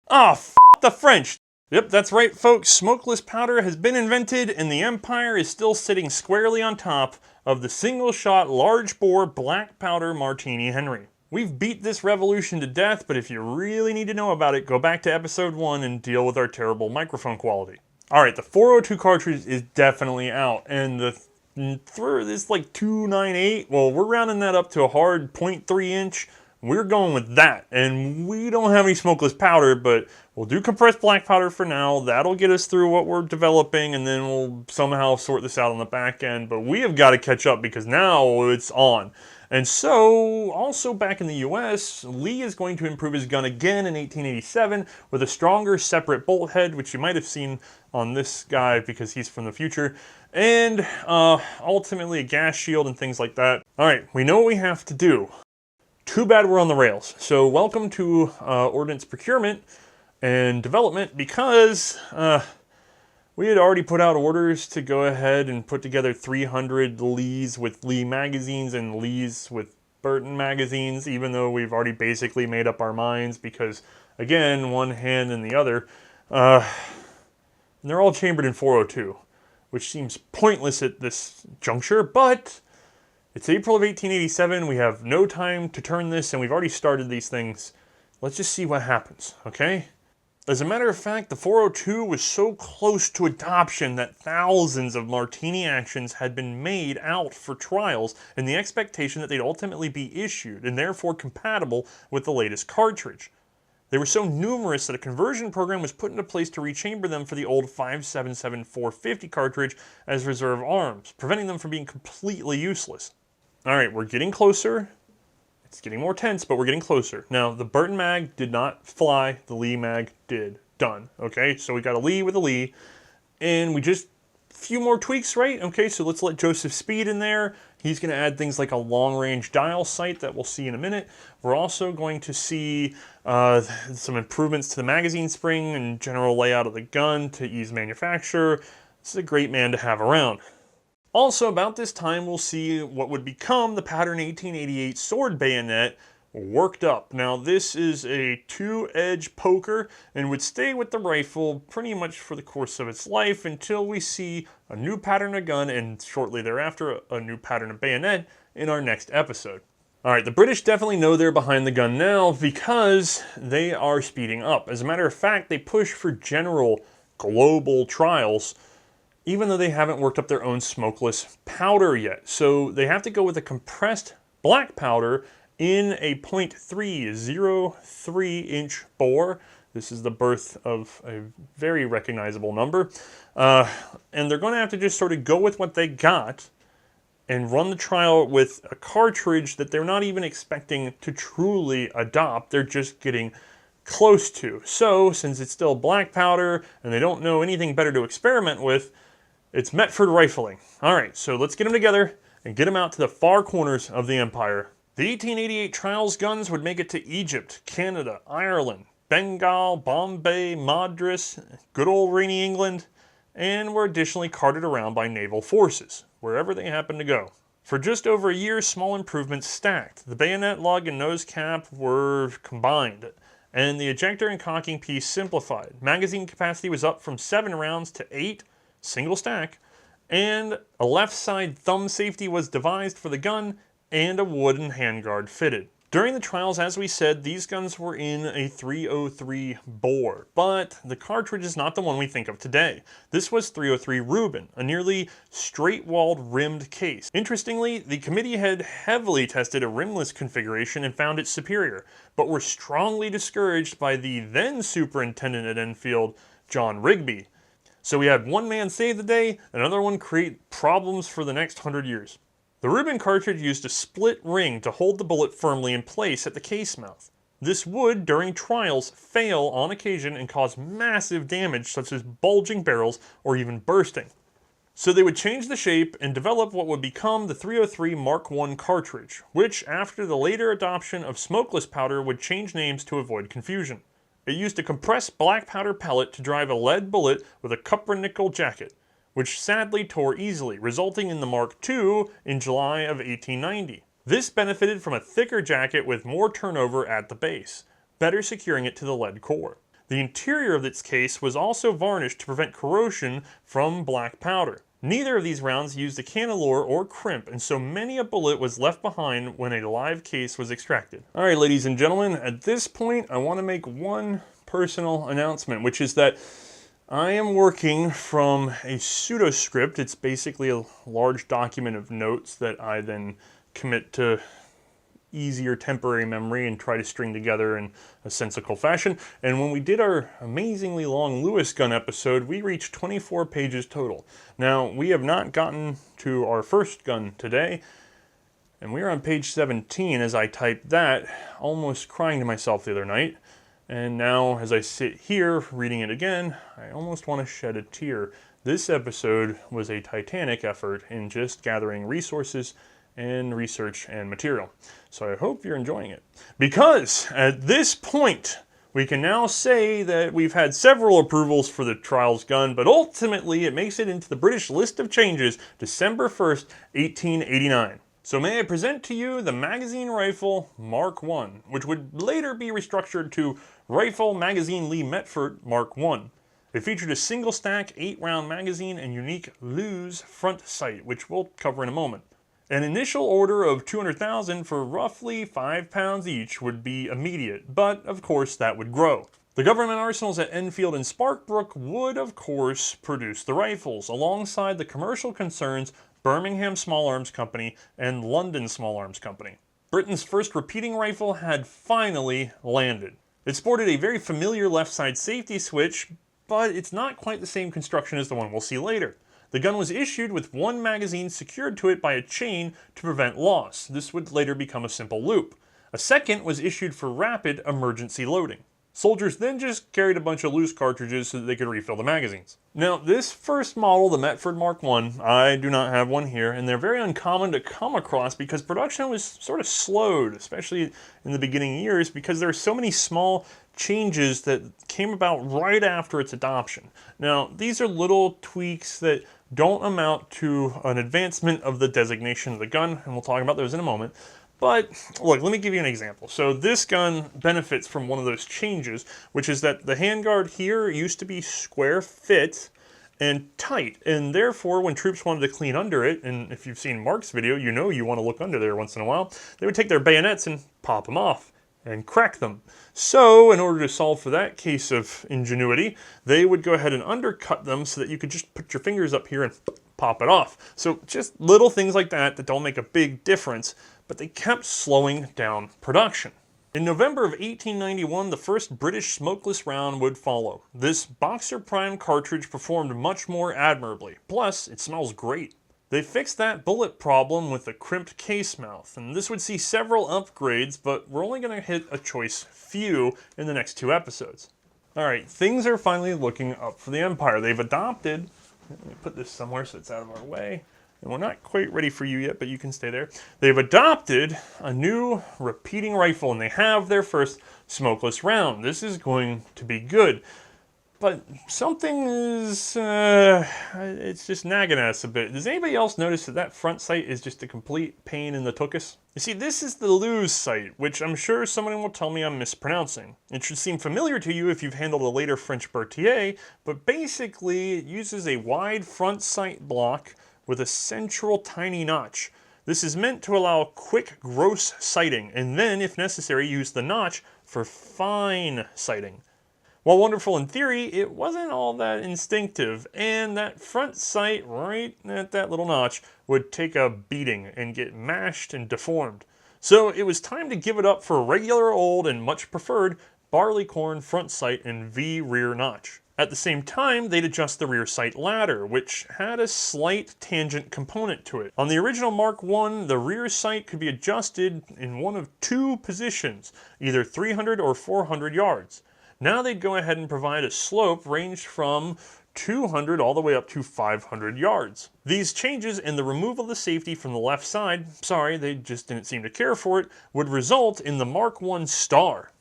Ah, f*** the French! Yep, that's right, folks. Smokeless powder has been invented, and the Empire is still sitting squarely on top of the single-shot, large-bore black powder Martini Henry. We've beat this revolution to death, but if you really need to know about it, go back to episode 1 and deal with our terrible microphone quality. Alright, the 402 cartridge is definitely out, and this like 298, well, we're rounding that up to a hard 0.3 inch. We're going with that, and we don't have any smokeless powder, but we'll do compressed black powder for now. That'll get us through what we're developing, and then we'll somehow sort this out on the back end. But we have got to catch up because now it's on. And so, also back in the US, Lee is going to improve his gun again in 1887 with a stronger separate bolt head, which you might have seen on this guy because he's from the future, and ultimately a gas shield and things like that. Alright, we know what we have to do. Too bad we're on the rails. So welcome to ordnance procurement and development because we had already put out orders to go ahead and put together 300 Lees with Lee magazines and Lees with Burton magazines, even though we've already basically made up our minds because, again, one hand in the other. And they're all chambered in 402, which seems pointless at this juncture, but it's April of 1887. We have no time to turn this, and we've already started these things. Let's just see what happens, okay? As a matter of fact, the 402 was so close to adoption that thousands of Martini actions had been made out for trials in the expectation that they'd ultimately be issued and therefore compatible with the latest cartridge. They were so numerous that a conversion program was put into place to rechamber them for the old 5.77 450 cartridge as reserve arms, preventing them from being completely useless. Alright, we're getting closer. It's getting more tense, but we're getting closer. Now, the Burton mag did not fly. The Lee mag did. Done. Okay, so we got a Lee with a Lee. And we just, a few more tweaks, right? Okay, so let's let Joseph Speed in there. He's going to add things like a long-range dial sight that we'll see in a minute. We're also going to see some improvements to the magazine spring and general layout of the gun to ease manufacture. This is a great man to have around. Also, about this time, we'll see what would become the pattern 1888 sword bayonet worked up. Now, this is a two-edge poker and would stay with the rifle pretty much for the course of its life until we see a new pattern of gun and shortly thereafter a new pattern of bayonet in our next episode. Alright, the British definitely know they're behind the gun now because they are speeding up. As a matter of fact, they push for general global trials even though they haven't worked up their own smokeless powder yet. So they have to go with a compressed black powder in a .303 inch bore. This is the birth of a very recognizable number. And they're going to have to just sort of go with what they got and run the trial with a cartridge that they're not even expecting to truly adopt. They're just getting close to. So, since it's still black powder and they don't know anything better to experiment with, it's Metford rifling. Alright, so let's get them together and get them out to the far corners of the Empire. The 1888 trials guns would make it to Egypt, Canada, Ireland, Bengal, Bombay, Madras, good old rainy England, and were additionally carted around by naval forces, wherever they happened to go. For just over a year, small improvements stacked. The bayonet lug and nose cap were combined, and the ejector and cocking piece simplified. Magazine capacity was up from 7 rounds to 8, single stack, and a left side thumb safety was devised for the gun and a wooden handguard fitted. During the trials, as we said, these guns were in a 303 bore, but the cartridge is not the one we think of today. This was 303 Rubin, a nearly straight-walled rimmed case. Interestingly, the committee had heavily tested a rimless configuration and found it superior, but were strongly discouraged by the then superintendent at Enfield, John Rigby. So we had one man save the day, another one create problems for the next 100 years. The Rubin cartridge used a split ring to hold the bullet firmly in place at the case mouth. This would, during trials, fail on occasion and cause massive damage such as bulging barrels or even bursting. So they would change the shape and develop what would become the .303 Mark I cartridge, which after the later adoption of smokeless powder would change names to avoid confusion. It used a compressed black powder pellet to drive a lead bullet with a cupronickel jacket, which sadly tore easily, resulting in the Mark II in July of 1890. This benefited from a thicker jacket with more turnover at the base, better securing it to the lead core. The interior of its case was also varnished to prevent corrosion from black powder. Neither of these rounds used a cannelure or crimp, and so many a bullet was left behind when a live case was extracted. Alright, ladies and gentlemen, at this point I want to make one personal announcement, which is that I am working from a pseudo-script. It's basically a large document of notes that I then commit to easier temporary memory and try to string together in a sensical fashion. And when we did our amazingly long Lewis gun episode, we reached 24 pages total. Now, we have not gotten to our first gun today, and we are on page 17 as I typed that, almost crying to myself the other night. And now, as I sit here reading it again, I almost want to shed a tear. This episode was a titanic effort in just gathering resources and research and material. So I hope you're enjoying it. Because at this point, we can now say that we've had several approvals for the Trials gun, but ultimately it makes it into the British list of changes December 1st, 1889. So may I present to you the magazine rifle Mark I, which would later be restructured to Rifle Magazine Lee-Metford Mk I. It featured a single stack 8-round magazine and unique Lew's front sight, which we'll cover in a moment. An initial order of 200,000 for roughly £5 each would be immediate, but of course that would grow. The government arsenals at Enfield and Sparkbrook would of course produce the rifles, alongside the commercial concerns Birmingham Small Arms Company and London Small Arms Company. Britain's first repeating rifle had finally landed. It sported a very familiar left side safety switch, but it's not quite the same construction as the one we'll see later. The gun was issued with one magazine secured to it by a chain to prevent loss. This would later become a simple loop. A second was issued for rapid emergency loading. Soldiers then just carried a bunch of loose cartridges so that they could refill the magazines. Now, this first model, the Metford Mark I do not have one here, and they're very uncommon to come across because production was sort of slowed, especially in the beginning years, because there are so many small changes that came about right after its adoption. Now, these are little tweaks that don't amount to an advancement of the designation of the gun, and we'll talk about those in a moment. But look, let me give you an example. So this gun benefits from one of those changes, which is that the handguard here used to be square fit and tight, and therefore when troops wanted to clean under it, and if you've seen Mark's video, you know you want to look under there once in a while, they would take their bayonets and pop them off and crack them. So in order to solve for that case of ingenuity, they would go ahead and undercut them so that you could just put your fingers up here and pop it off. So just little things like that that don't make a big difference, but they kept slowing down production. In November of 1891, the first British smokeless round would follow. This Boxer Prime cartridge performed much more admirably, plus it smells great. They fixed that bullet problem with a crimped case mouth, and this would see several upgrades, but we're only going to hit a choice few in the next 2 episodes. Alright, things are finally looking up for the Empire. They've adopted, let me put this somewhere so it's out of our way, and we're not quite ready for you yet, but you can stay there. They've adopted a new repeating rifle, and they have their first smokeless round. This is going to be good. But something is, it's just nagging us a bit. Does anybody else notice that that front sight is just a complete pain in the tuchus? You see, this is the Lew's sight, which I'm sure someone will tell me I'm mispronouncing. It should seem familiar to you if you've handled a later French Berthier, but basically it uses a wide front sight block with a central tiny notch. This is meant to allow quick, gross sighting, and then, if necessary, use the notch for fine sighting. While wonderful in theory, it wasn't all that instinctive, and that front sight right at that little notch would take a beating and get mashed and deformed. So it was time to give it up for a regular old and much preferred barleycorn front sight and V rear notch. At the same time, they'd adjust the rear sight ladder, which had a slight tangent component to it. On the original Mark I, the rear sight could be adjusted in one of two positions, either 300 or 400 yards. Now they'd go ahead and provide a slope ranged from 200 all the way up to 500 yards. These changes and the removal of the safety from the left side, sorry, they just didn't seem to care for it, would result in the Mark I Star.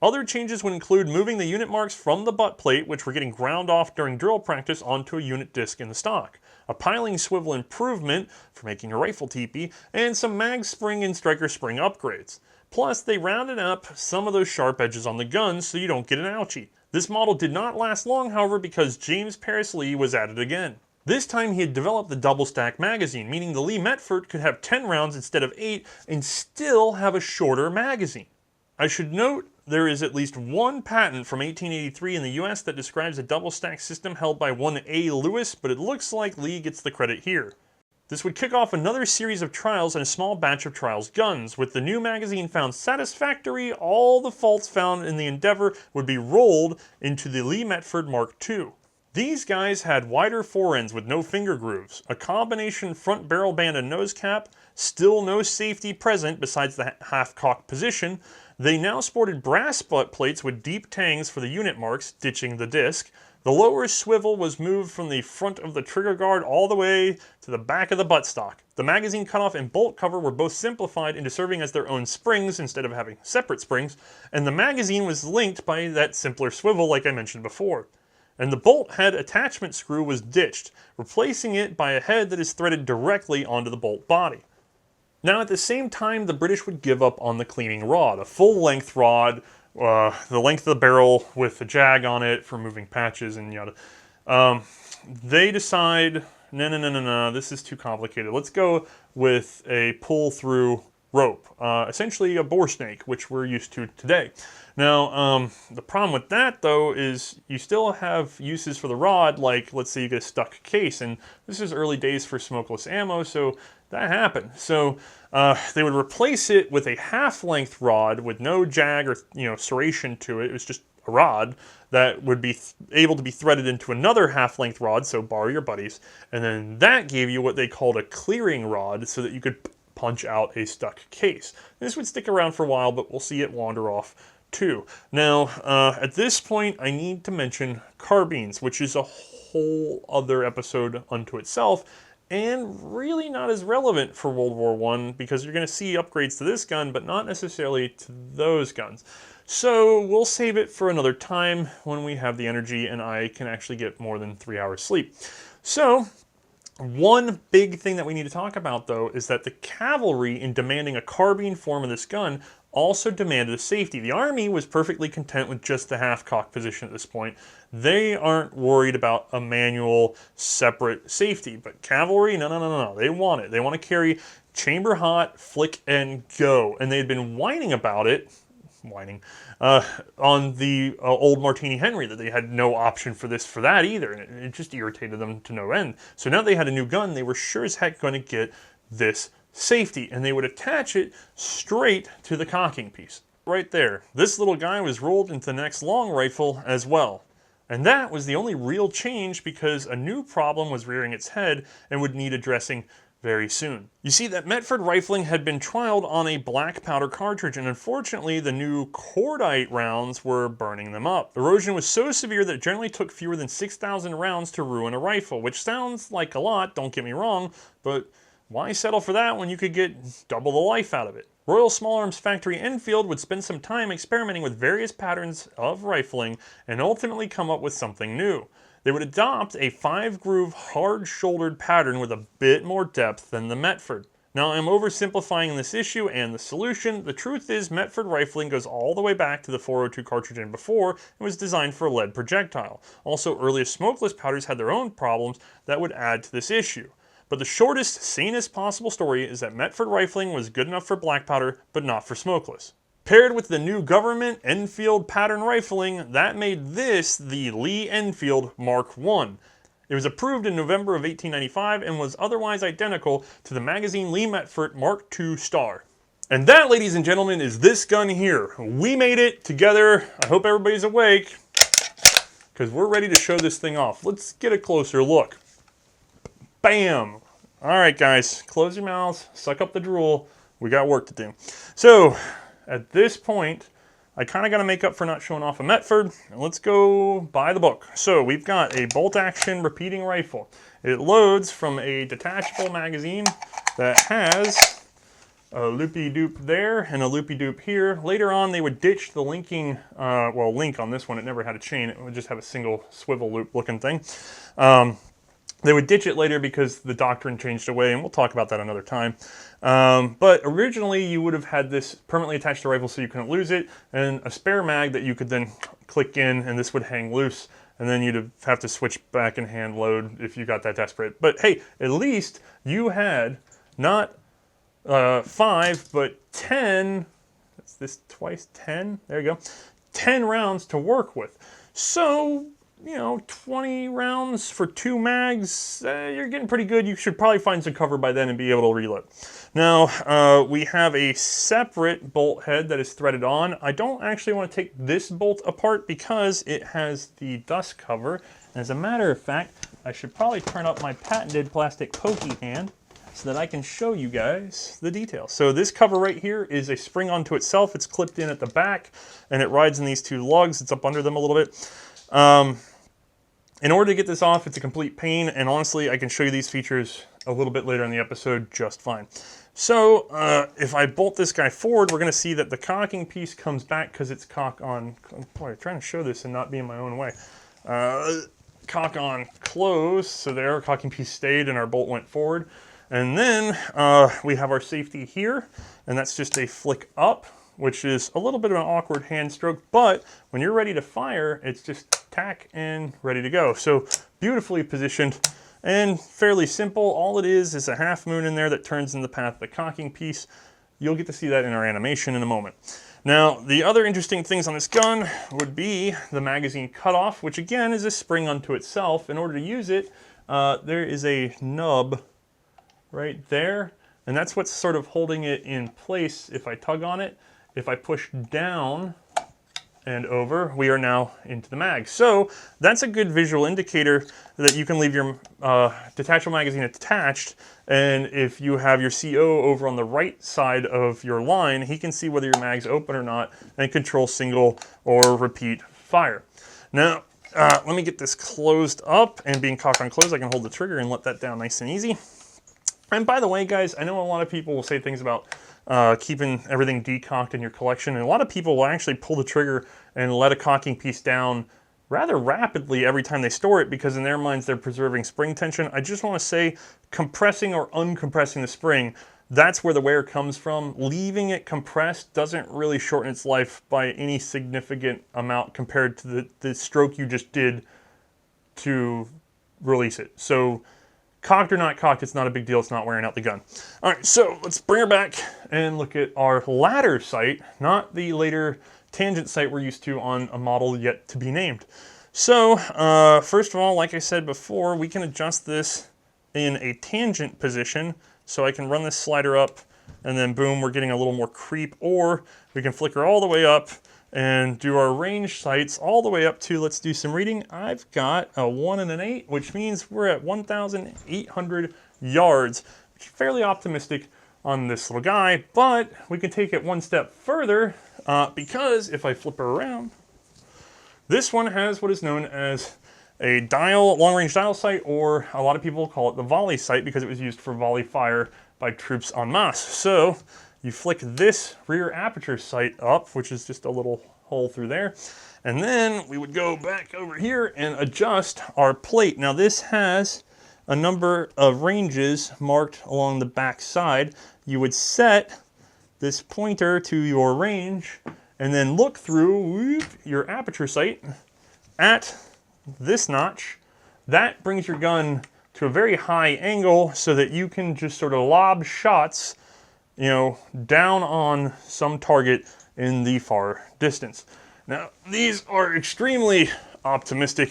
Other changes would include moving the unit marks from the butt plate, which were getting ground off during drill practice, onto a unit disc in the stock, a piling swivel improvement for making a rifle teepee, and some mag spring and striker spring upgrades. Plus, they rounded up some of those sharp edges on the guns so you don't get an ouchie. This model did not last long, however, because James Paris Lee was at it again. This time he had developed the double stack magazine, meaning the Lee-Metford could have 10 rounds instead of 8 and still have a shorter magazine. I should note there is at least one patent from 1883 in the US that describes a double stack system held by one A. Lewis, but it looks like Lee gets the credit here. This would kick off another series of trials and a small batch of trials guns. With the new magazine found satisfactory, all the faults found in the Endeavour would be rolled into the Lee-Metford Mk II. These guys had wider forends with no finger grooves, a combination front barrel band and nose cap, still no safety present besides the half-cocked position. They now sported brass butt plates with deep tangs for the unit marks, ditching the disc. The lower swivel was moved from the front of the trigger guard all the way to the back of the buttstock. The magazine cutoff and bolt cover were both simplified into serving as their own springs instead of having separate springs, and the magazine was linked by that simpler swivel like I mentioned before. And the bolt head attachment screw was ditched, replacing it by a head that is threaded directly onto the bolt body. Now at the same time, the British would give up on the cleaning rod, a full-length rod, the length of the barrel with a jag on it for moving patches and yada. They decide, no, this is too complicated. Let's go with a pull-through rope, essentially a bore snake, which we're used to today. Now, the problem with that, though, is you still have uses for the rod, like, let's say you get a stuck case, and this is early days for smokeless ammo, so that happened. So they would replace it with a half-length rod with no jag or serration to it. It was just a rod that would be able to be threaded into another half-length rod, so borrow your buddies, and then that gave you what they called a clearing rod so that you could punch out a stuck case. This would stick around for a while, but we'll see it wander off too. Now, at this point, I need to mention carbines, which is a whole other episode unto itself, and really not as relevant for World War I, because you're going to see upgrades to this gun, but not necessarily to those guns. So we'll save it for another time when we have the energy and I can actually get more than 3 hours sleep. So, one big thing that we need to talk about, though, is that the cavalry, in demanding a carbine form of this gun, also demanded a safety. The Army was perfectly content with just the half-cock position at this point. They aren't worried about a manual, separate safety. But cavalry, no. They want it. They want to carry chamber hot, flick, and go. And they had been whining about it, on the old Martini Henry, that they had no option for that either. And it just irritated them to no end. So now they had a new gun, they were sure as heck going to get this safety, and they would attach it straight to the cocking piece. Right there. This little guy was rolled into the next long rifle as well. And that was the only real change because a new problem was rearing its head and would need addressing very soon. You see, that Metford rifling had been trialed on a black powder cartridge, and unfortunately the new cordite rounds were burning them up. Erosion was so severe that it generally took fewer than 6,000 rounds to ruin a rifle, which sounds like a lot, don't get me wrong, but why settle for that when you could get double the life out of it? Royal Small Arms Factory Enfield would spend some time experimenting with various patterns of rifling and ultimately come up with something new. They would adopt a 5-groove, hard-shouldered pattern with a bit more depth than the Metford. Now, I'm oversimplifying this issue and the solution. The truth is, Metford rifling goes all the way back to the 402 cartridge and before, and was designed for a lead projectile. Also, earliest smokeless powders had their own problems that would add to this issue. But the shortest, sanest possible story is that Metford rifling was good enough for black powder, but not for smokeless. Paired with the new government Enfield pattern rifling, that made this the Lee-Enfield Mark I. It was approved in November of 1895 and was otherwise identical to the magazine Lee-Metford Mk II Star. And that, ladies and gentlemen, is this gun here. We made it together. I hope everybody's awake. because we're ready to show this thing off. Let's get a closer look. Bam! All right, guys, close your mouths, suck up the drool. We got work to do. So, at this point, I kind of got to make up for not showing off a Metford, and let's go buy the book. So, we've got a bolt-action repeating rifle. It loads from a detachable magazine that has a loopy-doop there and a loopy-doop here. Later on, they would ditch the linking, link on this one. It never had a chain. It would just have a single swivel loop looking thing. They would ditch it later because the doctrine changed away, and we'll talk about that another time. But originally, you would have had this permanently attached to the rifle so you couldn't lose it, and a spare mag that you could then click in, and this would hang loose, and then you'd have to switch back and hand load if you got that desperate. But hey, at least you had not 5, but 10, that's this twice, 10, there you go, 10 rounds to work with. So, you know, 20 rounds for 2 mags, you're getting pretty good. You should probably find some cover by then and be able to reload. Now, we have a separate bolt head that is threaded on. I don't actually want to take this bolt apart because it has the dust cover. As a matter of fact, I should probably turn up my patented plastic pokey hand so that I can show you guys the details. So this cover right here is a spring onto itself. It's clipped in at the back, and it rides in these 2 lugs. It's up under them a little bit. In order to get this off, it's a complete pain, and honestly, I can show you these features a little bit later in the episode just fine. So, if I bolt this guy forward, we're going to see that the cocking piece comes back because it's cock on. Boy, I'm trying to show this and not be in my own way. Cock on close, so there, our cocking piece stayed and our bolt went forward. And then we have our safety here, and that's just a flick up, which is a little bit of an awkward hand stroke, but when you're ready to fire, it's just tack and ready to go. So beautifully positioned and fairly simple. All it is a half moon in there that turns in the path of the cocking piece. You'll get to see that in our animation in a moment. Now, the other interesting things on this gun would be the magazine cutoff, which again is a spring unto itself. In order to use it, there is a nub right there, and that's what's sort of holding it in place if I tug on it. If I push down and over, we are now into the mag. So that's a good visual indicator that you can leave your detachable magazine attached, and if you have your CO over on the right side of your line, he can see whether your mag's open or not and control single or repeat fire. Now, let me get this closed up, and being cocked on close, I can hold the trigger and let that down nice and easy. And by the way, guys, I know a lot of people will say things about keeping everything decocked in your collection, and a lot of people will actually pull the trigger and let a cocking piece down rather rapidly every time they store it because in their minds they're preserving spring tension. I just want to say, compressing or uncompressing the spring, that's where the wear comes from. Leaving it compressed doesn't really shorten its life by any significant amount compared to the stroke you just did to release it. So cocked or not cocked, it's not a big deal. It's not wearing out the gun. All right, so let's bring her back and look at our ladder sight, not the later tangent sight we're used to on a model yet to be named. So, first of all, like I said before, we can adjust this in a tangent position. So I can run this slider up, and then boom, we're getting a little more creep, or we can flicker all the way up and do our range sights all the way up to, let's do some reading. I've got a 1 and an 8, which means we're at 1,800 yards, which is fairly optimistic on this little guy, but we can take it one step further because if I flip her around, this one has what is known as a dial, long-range dial sight, or a lot of people call it the volley sight because it was used for volley fire by troops en masse. So you flick this rear aperture sight up, which is just a little hole through there, and then we would go back over here and adjust our plate. Now this has a number of ranges marked along the back side. You would set this pointer to your range and then look through your aperture sight at this notch. That brings your gun to a very high angle so that you can just sort of lob shots, you know, down on some target in the far distance. Now, these are extremely optimistic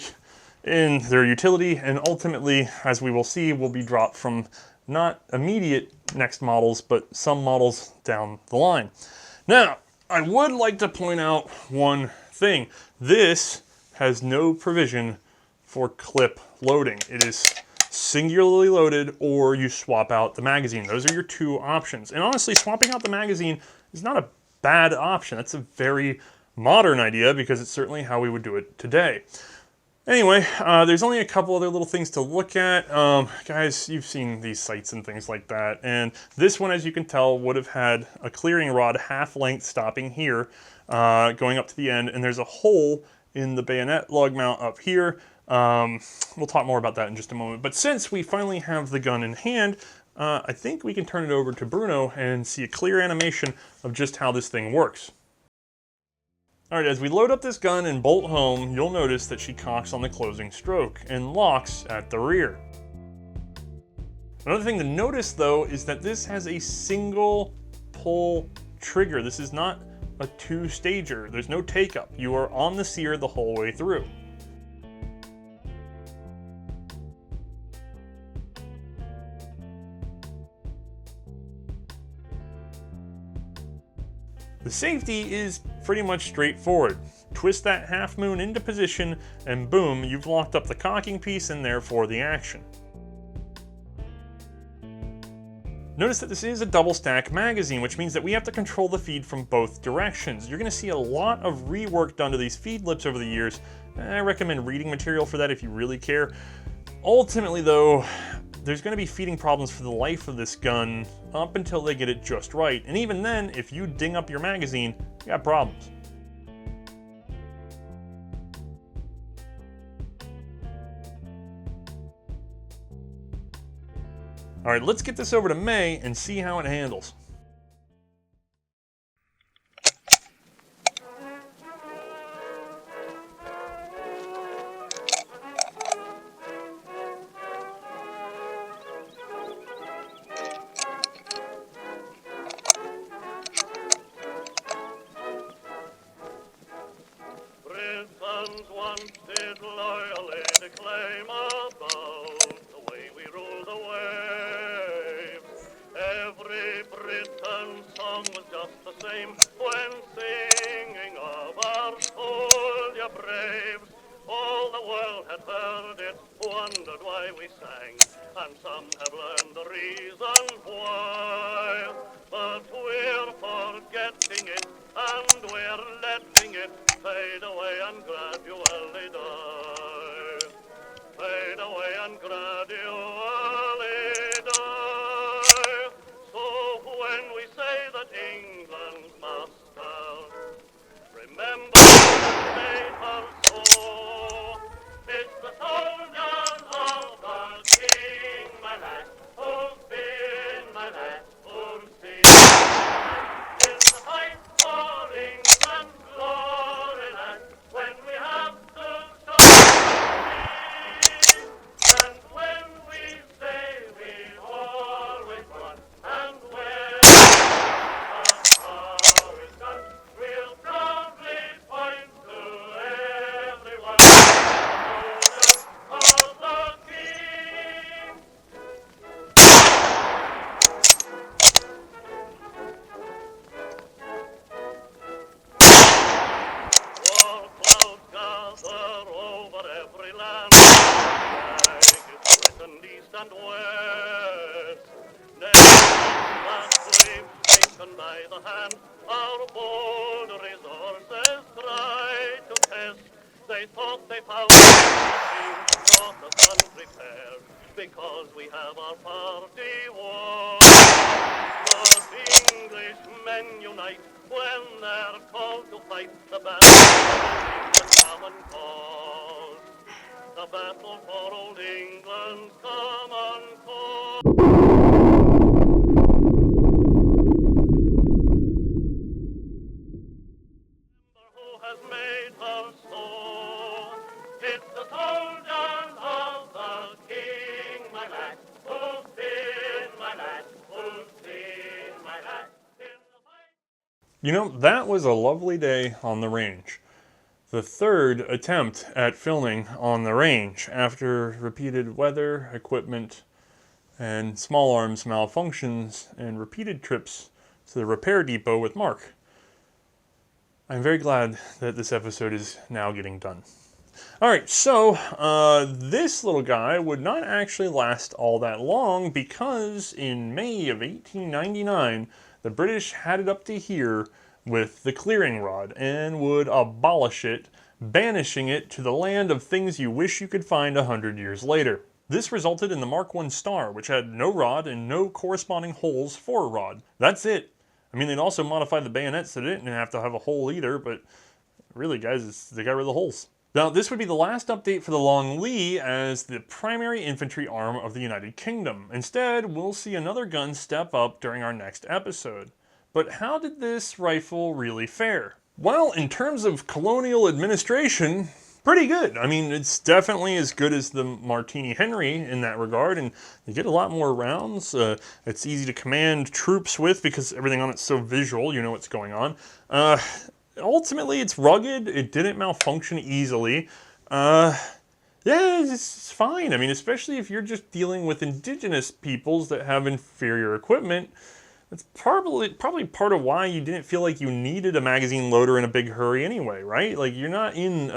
in their utility, and ultimately, as we will see, will be dropped from not immediate next models, but some models down the line. Now, I would like to point out one thing. This has no provision for clip loading. It is singularly loaded, or you swap out the magazine. Those are your two options. And honestly, swapping out the magazine is not a bad option. That's a very modern idea because it's certainly how we would do it today. Anyway, there's only a couple other little things to look at. Guys, you've seen these sights and things like that. And this one, as you can tell, would have had a clearing rod half length stopping here, going up to the end. And there's a hole in the bayonet lug mount up here. We'll talk more about that in just a moment. But since we finally have the gun in hand, I think we can turn it over to Bruno and see a clear animation of just how this thing works. Alright, as we load up this gun and bolt home, you'll notice that she cocks on the closing stroke and locks at the rear. Another thing to notice though is that this has a single pull trigger. This is not a two-stager. There's no take-up. You are on the sear the whole way through. The safety is pretty much straightforward. Twist that half moon into position and boom, you've locked up the cocking piece and therefore the action. Notice that this is a double stack magazine, which means that we have to control the feed from both directions. You're going to see a lot of rework done to these feed lips over the years. I recommend reading material for that if you really care. Ultimately though, there's going to be feeding problems for the life of this gun up until they get it just right. And even then, if you ding up your magazine, you got problems. All right, let's get this over to Mae and see how it handles. Britons once did loyally declaim about the way we ruled the waves. Every Briton's song was just the same when singing of our soldier braves. All the world had heard it, wondered why we sang, and some have learned the reason why. But we're forgetting it, and we're letting it fade away and gradually die. Fade away and gradually die. So when we say that England's master, remember they are so. It's the soldiers of the King, my lad, who've been, my lad, who'll see. It's the fight for England's glory, lad, when we have to show. And when we say we always won, and when the power is done, we'll proudly point to everyone. Soldiers of the King. War clouds gather over every land, like it's Britain east and west. Never last waves taken by the hand, our bold resources tried to test. They thought they found something, thought us unprepared, because we have our party war. But English men unite when they're called to fight the battle for the common cause. The battle for old England's common cause. Who has made her so? It's the soldiers of the King, my lad, who's been, my lad, who's been, my lad, in the fight. You know, that was a lovely day on the range. The third attempt at filming on the range after repeated weather, equipment, and small arms malfunctions and repeated trips to the repair depot with Mark. I'm very glad that this episode is now getting done. Alright, so this little guy would not actually last all that long because in May of 1899, the British had it up to here with the clearing rod and would abolish it, banishing it to the land of things you wish you could find 100 years later. This resulted in the Mark I Star, which had no rod and no corresponding holes for a rod. That's it. I mean, they'd also modified the bayonets so they didn't have to have a hole either, but really, guys, they got rid of the holes. Now, this would be the last update for the Long Lee as the primary infantry arm of the United Kingdom. Instead, we'll see another gun step up during our next episode. But how did this rifle really fare? Well, in terms of colonial administration, pretty good. I mean, it's definitely as good as the Martini Henry in that regard, and you get a lot more rounds. It's easy to command troops with because everything on it's so visual, you know what's going on. Ultimately, it's rugged. It didn't malfunction easily. Yeah, it's fine. I mean, especially if you're just dealing with indigenous peoples that have inferior equipment. That's probably part of why you didn't feel like you needed a magazine loader in a big hurry anyway, right? Like, you're not in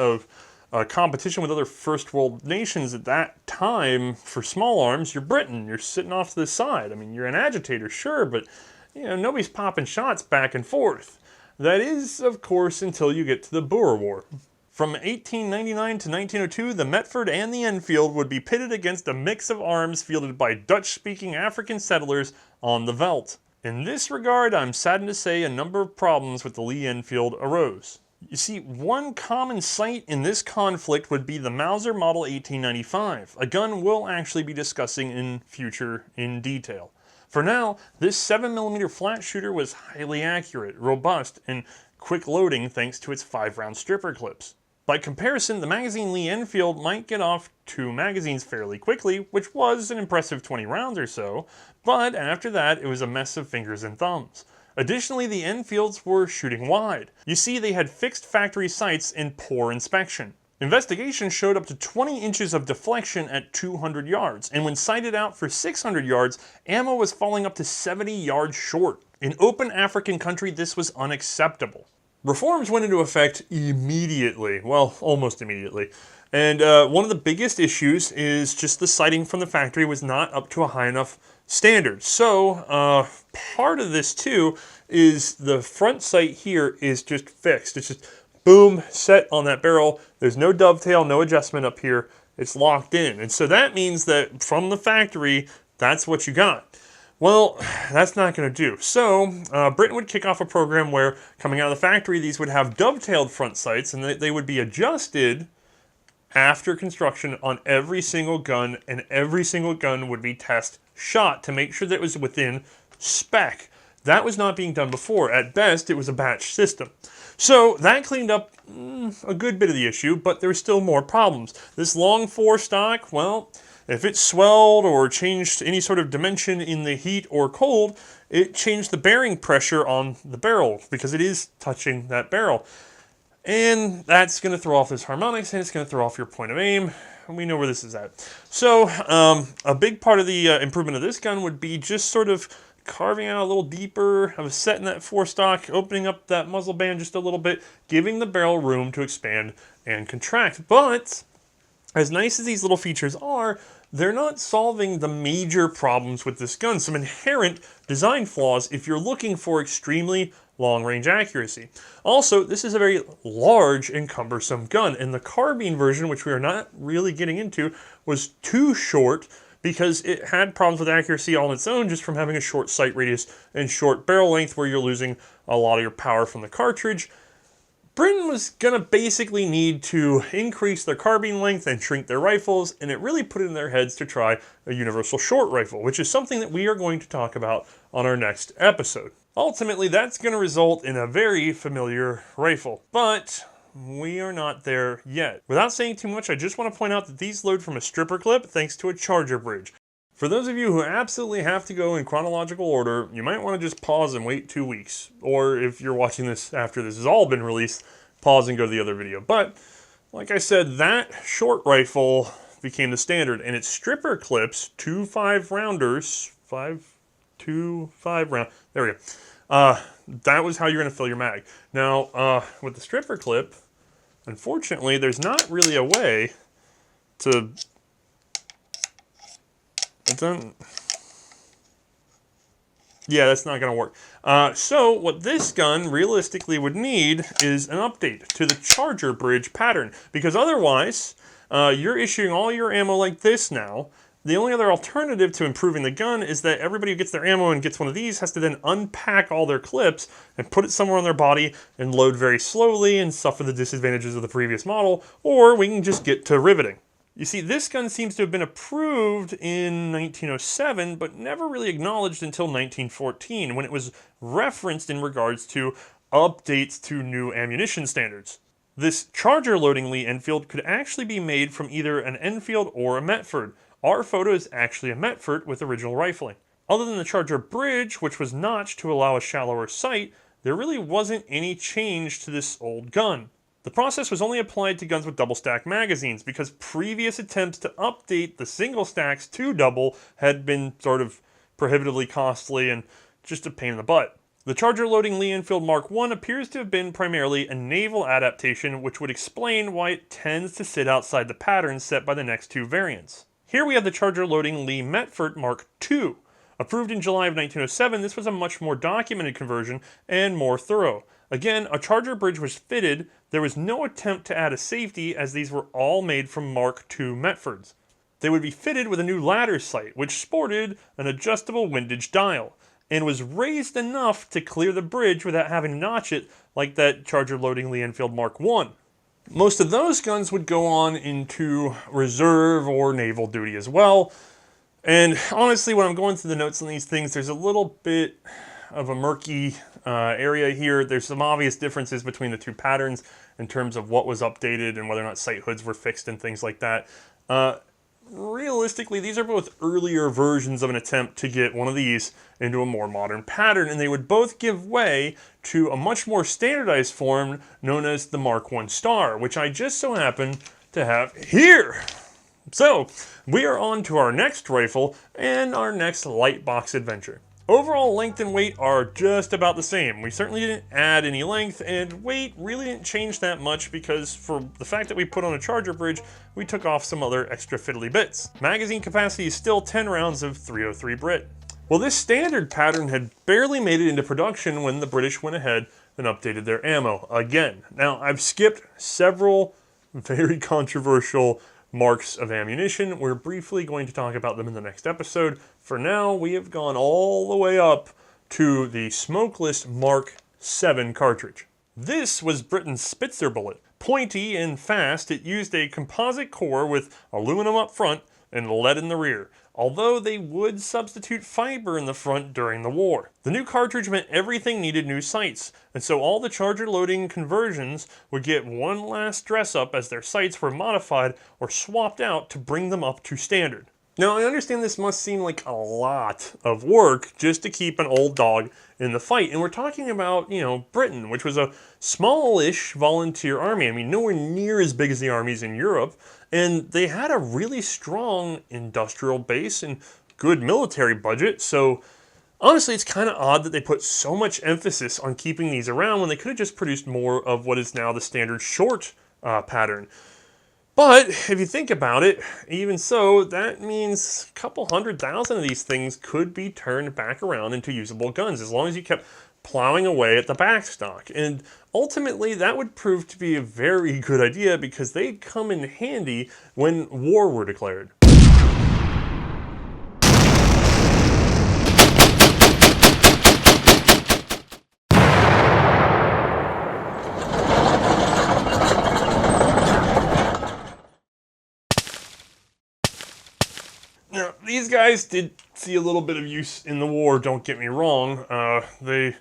a competition with other first world nations at that time for small arms. You're Britain. You're sitting off to the side. I mean, you're an agitator, sure, but, you know, nobody's popping shots back and forth. That is, of course, until you get to the Boer War. From 1899 to 1902, the Metford and the Enfield would be pitted against a mix of arms fielded by Dutch-speaking African settlers on the veldt. In this regard, I'm saddened to say a number of problems with the Lee-Enfield arose. You see, one common sight in this conflict would be the Mauser Model 1895, a gun we'll actually be discussing in future in detail. For now, this 7mm flat shooter was highly accurate, robust, and quick loading thanks to its 5-round stripper clips. By comparison, the magazine Lee-Enfield might get off 2 magazines fairly quickly, which was an impressive 20 rounds or so, but after that it was a mess of fingers and thumbs. Additionally, the Enfields were shooting wide. You see, they had fixed factory sights and poor inspection. Investigation showed up to 20 inches of deflection at 200 yards, and when sighted out for 600 yards, ammo was falling up to 70 yards short. In open African country, this was unacceptable. Reforms went into effect immediately, well, almost immediately. And one of the biggest issues is just the sighting from the factory was not up to a high enough standard. So part of this too is the front sight here is just fixed. It's just boom, set on that barrel. There's no dovetail, no adjustment up here. It's locked in. And so that means that from the factory, that's what you got. Well, that's not going to do. So Britain would kick off a program where, coming out of the factory, these would have dovetailed front sights, and they would be adjusted after construction on every single gun, and every single gun would be test shot to make sure that it was within spec. That was not being done before. At best, it was a batch system. So that cleaned up a good bit of the issue, but there were still more problems. This long 4 stock, well, if it swelled or changed any sort of dimension in the heat or cold, it changed the bearing pressure on the barrel because it is touching that barrel. And that's going to throw off this harmonics, and it's going to throw off your point of aim. We know where this is at. So a big part of the improvement of this gun would be just sort of carving out a little deeper of a set in that 4 stock, opening up that muzzle band just a little bit, giving the barrel room to expand and contract. But as nice as these little features are, they're not solving the major problems with this gun. Some inherent design flaws if you're looking for extremely long-range accuracy. Also, this is a very large and cumbersome gun, and the carbine version, which we are not really getting into, was too short because it had problems with accuracy on its own just from having a short sight radius and short barrel length where you're losing a lot of your power from the cartridge. Britain was going to basically need to increase their carbine length and shrink their rifles, and it really put it in their heads to try a universal short rifle, which is something that we are going to talk about on our next episode. Ultimately, that's going to result in a very familiar rifle, but we are not there yet. Without saying too much, I just want to point out that these load from a stripper clip thanks to a charger bridge. For those of you who absolutely have to go in chronological order, you might want to just pause and wait 2 weeks. Or if you're watching this after this has all been released, pause and go to the other video. But, like I said, that short rifle became the standard, and its stripper clips, 2 5-rounders, 5 round, there we go. That was how you're going to fill your mag. Now, with the stripper clip, Unfortunately, there's not really a way to... Yeah, that's not going to work. So what this gun realistically would need is an update to the charger bridge pattern, because otherwise you're issuing all your ammo like this now. The only other alternative to improving the gun is that everybody who gets their ammo and gets one of these has to then unpack all their clips and put it somewhere on their body and load very slowly and suffer the disadvantages of the previous model, or we can just get to riveting. You see, this gun seems to have been approved in 1907, but never really acknowledged until 1914, when it was referenced in regards to updates to new ammunition standards. This charger loading Lee-Enfield could actually be made from either an Enfield or a Metford. Our photo is actually a Metford with original rifling. Other than the charger bridge, which was notched to allow a shallower sight, there really wasn't any change to this old gun. The process was only applied to guns with double stack magazines because previous attempts to update the single stacks to double had been sort of prohibitively costly and just a pain in the butt. The charger loading Lee-Enfield Mk I appears to have been primarily a naval adaptation, which would explain why it tends to sit outside the pattern set by the next two variants. Here we have the charger loading Lee-Metford Mk II. Approved in July of 1907, this was a much more documented conversion and more thorough. Again, a charger bridge was fitted. There was no attempt to add a safety, as these were all made from Mk II Metfords. They would be fitted with a new ladder sight, which sported an adjustable windage dial, and was raised enough to clear the bridge without having to notch it like that charger loading Lee-Enfield Mk I. Most of those guns would go on into reserve or naval duty as well. And honestly, when I'm going through the notes on these things, there's a little bit of a murky area here. There's some obvious differences between the two patterns in terms of what was updated and whether or not sight hoods were fixed and things like that. Realistically, these are both earlier versions of an attempt to get one of these into a more modern pattern, and they would both give way to a much more standardized form known as the Mk I Star, which I just so happen to have here. So, we are on to our next rifle and our next light box adventure. Overall length and weight are just about the same. We certainly didn't add any length, and weight really didn't change that much because for the fact that we put on a charger bridge, we took off some other extra fiddly bits. Magazine capacity is still 10 rounds of .303 Brit. Well, this standard pattern had barely made it into production when the British went ahead and updated their ammo again. Now, I've skipped several very controversial marks of ammunition. We're briefly going to talk about them in the next episode. For now, we have gone all the way up to the Smokeless Mark VII cartridge. This was Britain's Spitzer bullet. Pointy and fast, it used a composite core with aluminum up front and lead in the rear, although they would substitute fiber in the front during the war. The new cartridge meant everything needed new sights, and so all the charger loading conversions would get one last dress up as their sights were modified or swapped out to bring them up to standard. Now, I understand this must seem like a lot of work just to keep an old dog in the fight, and we're talking about, Britain, which was a smallish volunteer army. I mean, nowhere near as big as the armies in Europe, and they had a really strong industrial base and good military budget, so honestly, it's kind of odd that they put so much emphasis on keeping these around when they could have just produced more of what is now the standard short pattern. But if you think about it, even so, that means a couple 100,000 of these things could be turned back around into usable guns as long as you kept plowing away at the backstock. And ultimately, that would prove to be a very good idea because they'd come in handy when war were declared. Now, these guys did see a little bit of use in the war, don't get me wrong. They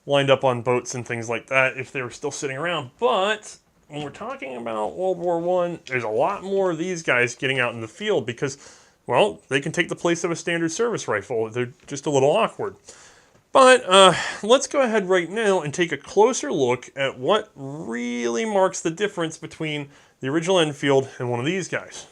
lined up on boats and things like that if they were still sitting around. But when we're talking about World War I, there's a lot more of these guys getting out in the field because, well, they can take the place of a standard service rifle. They're just a little awkward. But let's go ahead right now and take a closer look at what really marks the difference between the original Enfield and one of these guys.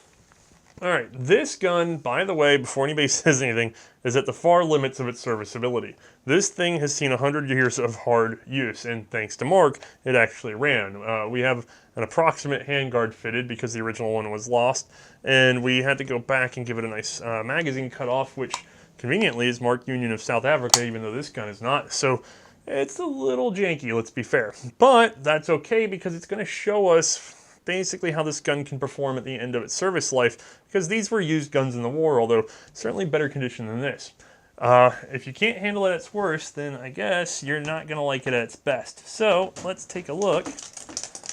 Alright, this gun, by the way, before anybody says anything, is at the far limits of its serviceability. This thing has seen 100 years of hard use, and thanks to Mark, it actually ran. We have an approximate handguard fitted because the original one was lost, and we had to go back and give it a nice magazine cutoff, which conveniently is marked Union of South Africa, even though this gun is not. So it's a little janky, let's be fair. But that's okay because it's going to show us basically how this gun can perform at the end of its service life, because these were used guns in the war, although certainly better condition than this. If you can't handle it at its worst, then I guess you're not going to like it at its best. So let's take a look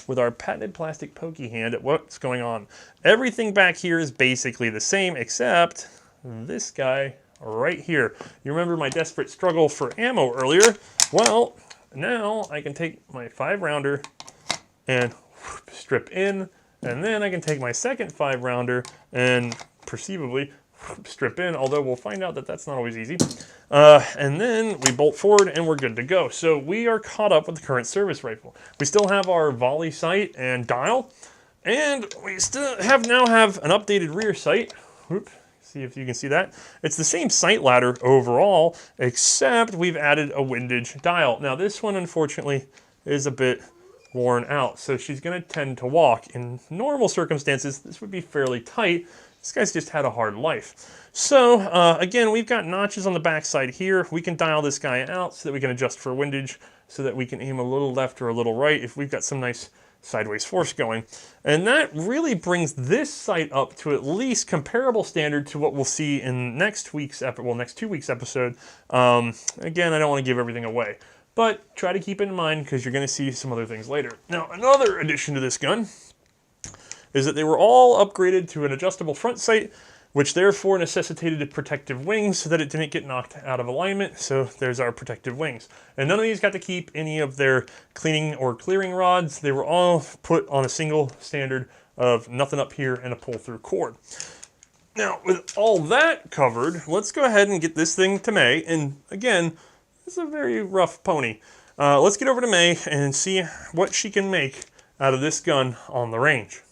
with our patented plastic pokey hand at what's going on. Everything back here is basically the same except this guy right here. You remember my desperate struggle for ammo earlier? Well, now I can take my 5-rounder and strip in, and then I can take my second 5-rounder and perceivably strip in, although we'll find out that that's not always easy. And then we bolt forward and we're good to go. So we are caught up with the current service rifle. We still have our volley sight and dial, and we still now have an updated rear sight. Whoop. See if you can see that. It's the same sight ladder overall, except we've added a windage dial. Now this one, unfortunately, is a bit worn out, so she's going to tend to walk. In normal circumstances, this would be fairly tight. This guy's just had a hard life. So again, we've got notches on the back side here. We can dial this guy out so that we can adjust for windage, so that we can aim a little left or a little right if we've got some nice sideways force going. And that really brings this sight up to at least comparable standard to what we'll see in next 2 weeks episode. Again, I don't want to give everything away, but try to keep it in mind because you're going to see some other things later. Now, another addition to this gun is that they were all upgraded to an adjustable front sight, which therefore necessitated protective wings so that it didn't get knocked out of alignment. So there's our protective wings. And none of these got to keep any of their cleaning or clearing rods. They were all put on a single standard of nothing up here and a pull-through cord. Now, with all that covered, let's go ahead and get this thing to Mae. And again, it's a very rough pony. Let's get over to Mae and see what she can make out of this gun on the range.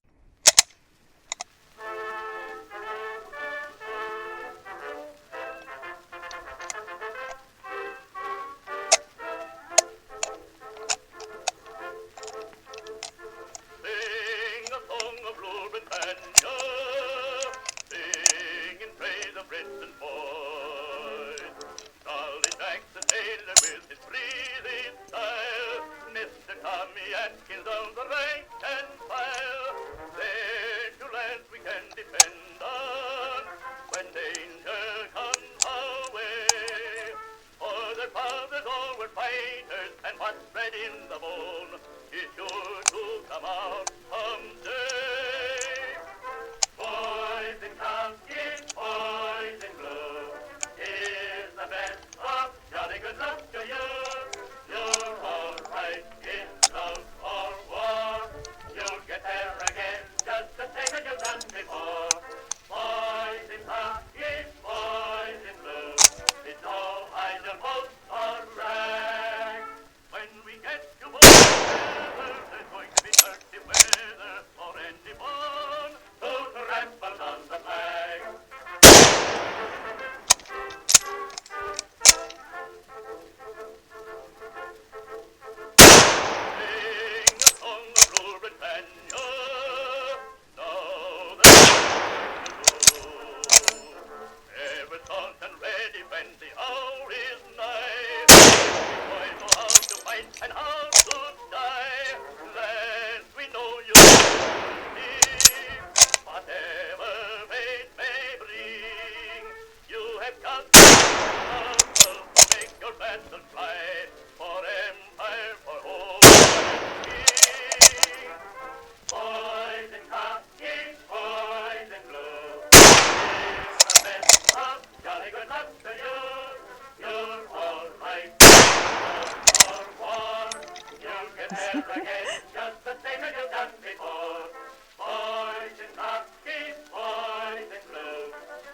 Sing a song of Lord Britannia, sing in praise of Britain's boys. Charlie Jackson sailor with his breezy style, Mr. Tommy Atkins of the rank and file. They're two lads we can depend on when danger comes our way. For their fathers all were fighters, and what's bred in the bone is sure to come out someday. Boys in khaki, boys in blue, is the best of jolly good luck to you. You're all right in love or war. You'll get there again just the same as you've done before. Boys in khaki, boys in blue, it's all either boat or rag. When we get to war together, there's going to be dirty weather for anyone who tramples on the flag. Sing a song of Rule Britannia, now there's ever taut and ready when the hour is nigh. Boys know how to fight and how to die. Lads, we know you need whatever fate may bring. You have got to make your battle fly for empire, for home and king. Boys in khaki, boys in blue, is the best of jolly good luck to you. You're all right for war. You'll get there again just the same as you've done before. Boys in khaki, boys in blue,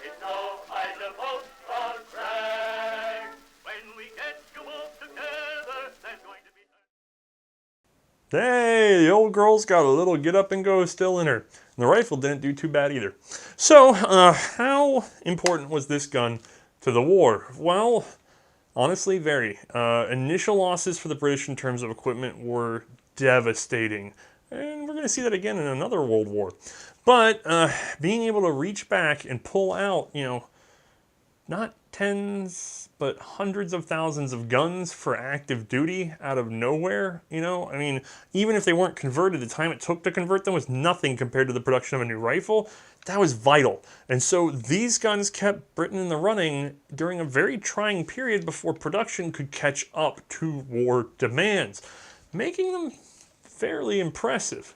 it's no idle boat or drag. When we get you both together, there's going to be... Hey, the old girl's got a little get up and go still in her. And the rifle didn't do too bad either. So, how important was this gun to the war? Well, honestly, very. Initial losses for the British in terms of equipment were devastating. And we're going to see that again in another World War. But being able to reach back and pull out, not tens, but hundreds of thousands of guns for active duty out of nowhere, I mean, even if they weren't converted, the time it took to convert them was nothing compared to the production of a new rifle. That was vital. And so these guns kept Britain in the running during a very trying period before production could catch up to war demands, making them fairly impressive.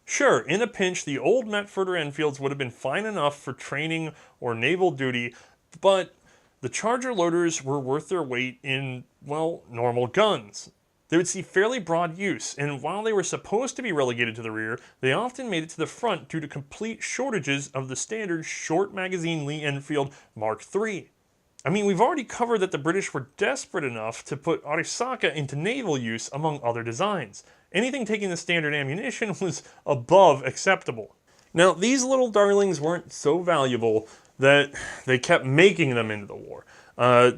Sure, in a pinch, the old Metford or Enfields would have been fine enough for training or naval duty, but the Charger loaders were worth their weight in, well, normal guns. They would see fairly broad use, and while they were supposed to be relegated to the rear, they often made it to the front due to complete shortages of the standard short magazine Lee-Enfield Mk II. I mean, we've already covered that the British were desperate enough to put Othais into naval use among other designs. Anything taking the standard ammunition was above acceptable. Now, these little darlings weren't so valuable that they kept making them into the war.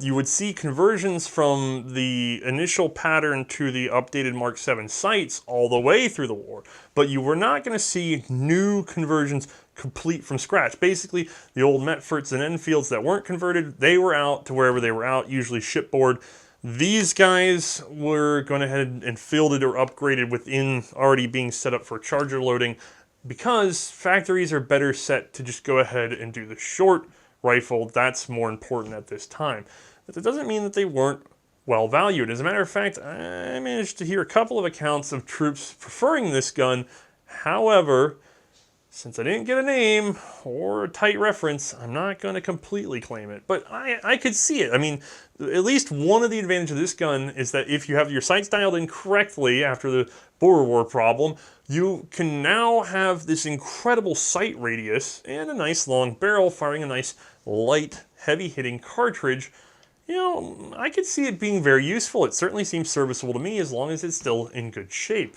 You would see conversions from the initial pattern to the updated Mark VII sights all the way through the war, but you were not going to see new conversions complete from scratch. Basically, the old Metfords and Enfields that weren't converted, they were out to wherever they were out, usually shipboard. These guys were going ahead and fielded or upgraded within already being set up for Charger loading, because factories are better set to just go ahead and do the short rifle. That's more important at this time. But that doesn't mean that they weren't well valued. As a matter of fact, I managed to hear a couple of accounts of troops preferring this gun. However, since I didn't get a name or a tight reference, I'm not going to completely claim it. But I could see it. I mean, at least one of the advantages of this gun is that if you have your sights dialed in correctly after the Boer War problem, you can now have this incredible sight radius and a nice long barrel firing a nice light, heavy-hitting cartridge. I could see it being very useful. It certainly seems serviceable to me as long as it's still in good shape.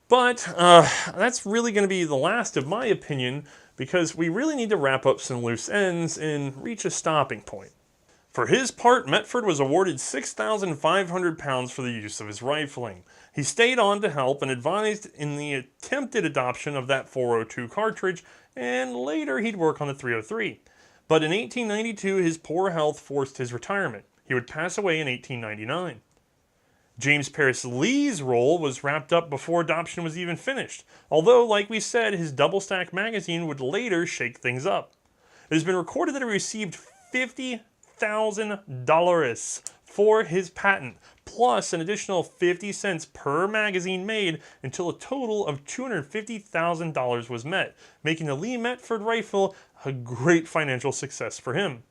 But that's really going to be the last of my opinion, because we really need to wrap up some loose ends and reach a stopping point. For his part, Metford was awarded 6,500 pounds for the use of his rifling. He stayed on to help and advised in the attempted adoption of that 402 cartridge, and later he'd work on the 303. But in 1892, his poor health forced his retirement. He would pass away in 1899. James Paris Lee's role was wrapped up before adoption was even finished, although, like we said, his double-stack magazine would later shake things up. It has been recorded that he received $50,000 for his patent, plus an additional 50 cents per magazine made, until a total of $250,000 was met, making the Lee-Metford rifle a great financial success for him.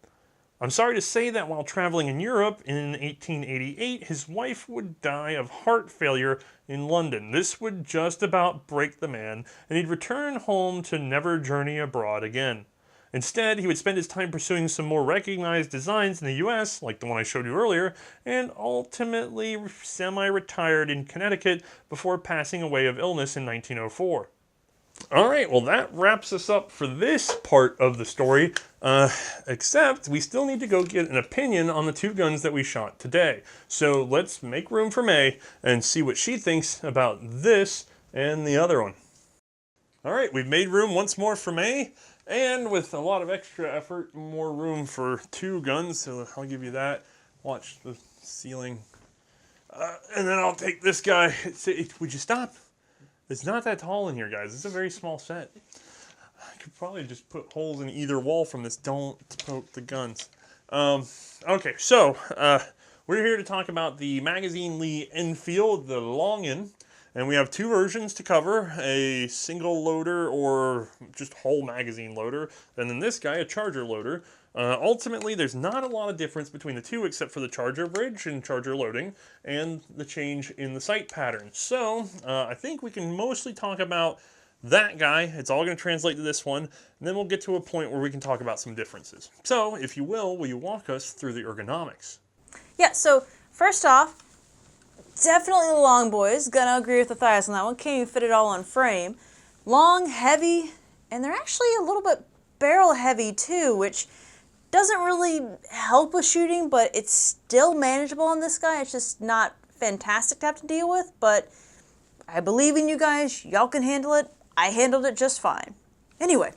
I'm sorry to say that while traveling in Europe in 1888, his wife would die of heart failure in London. This would just about break the man, and he'd return home to never journey abroad again. Instead, he would spend his time pursuing some more recognized designs in the US, like the one I showed you earlier, and ultimately semi-retired in Connecticut before passing away of illness in 1904. Alright, well that wraps us up for this part of the story, except we still need to go get an opinion on the two guns that we shot today. So let's make room for Mae and see what she thinks about this and the other one. Alright, we've made room once more for Mae, and with a lot of extra effort, more room for two guns, so I'll give you that. Watch the ceiling. And then I'll take this guy. Would you stop? It's not that tall in here, guys. It's a very small set. I could probably just put holes in either wall from this. Don't poke the guns. Okay, so we're here to talk about the magazine Lee-Enfield, the long-in. And we have two versions to cover, a single loader or just whole magazine loader, and then this guy, a Charger loader. Ultimately, there's not a lot of difference between the two except for the Charger bridge and Charger loading and the change in the sight pattern. So I think we can mostly talk about that guy. It's all going to translate to this one, and then we'll get to a point where we can talk about some differences. So if you will you walk us through the ergonomics? Yeah, so first off, definitely the long boys. Gonna agree with Othais on that one. Can't even fit it all on frame. Long, heavy, and they're actually a little bit barrel heavy too, which doesn't really help with shooting, but it's still manageable on this guy. It's just not fantastic to have to deal with, but I believe in you guys. Y'all can handle it. I handled it just fine. Anyway,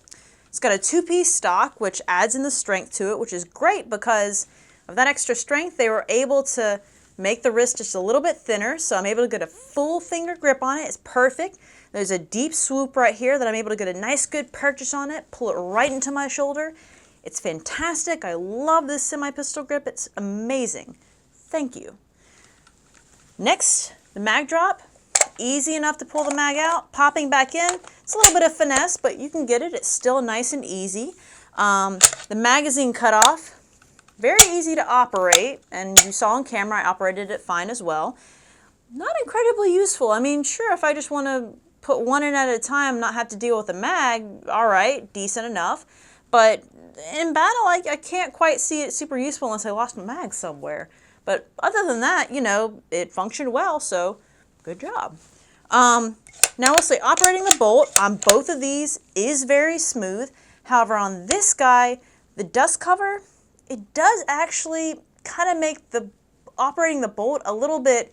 it's got a 2-piece stock, which adds in the strength to it, which is great because of that extra strength. They were able to make the wrist just a little bit thinner, so I'm able to get a full finger grip on it. It's perfect. There's a deep swoop right here that I'm able to get a nice good purchase on it, pull it right into my shoulder. It's fantastic. I love this semi-pistol grip. It's amazing. Thank you. Next, the mag drop. Easy enough to pull the mag out, popping back in. It's a little bit of finesse, but you can get it. It's still nice and easy. The magazine cutoff, very easy to operate, and you saw on camera I operated it fine as well. Not incredibly useful. I mean, sure, if I just want to put one in at a time, not have to deal with a mag, all right, decent enough. But in battle, I can't quite see it super useful unless I lost my mag somewhere. But other than that, you know, it functioned well, so good job. Now I'll say operating the bolt on both of these is very smooth. However, on this guy, the dust cover, it does actually kind of make the operating the bolt a little bit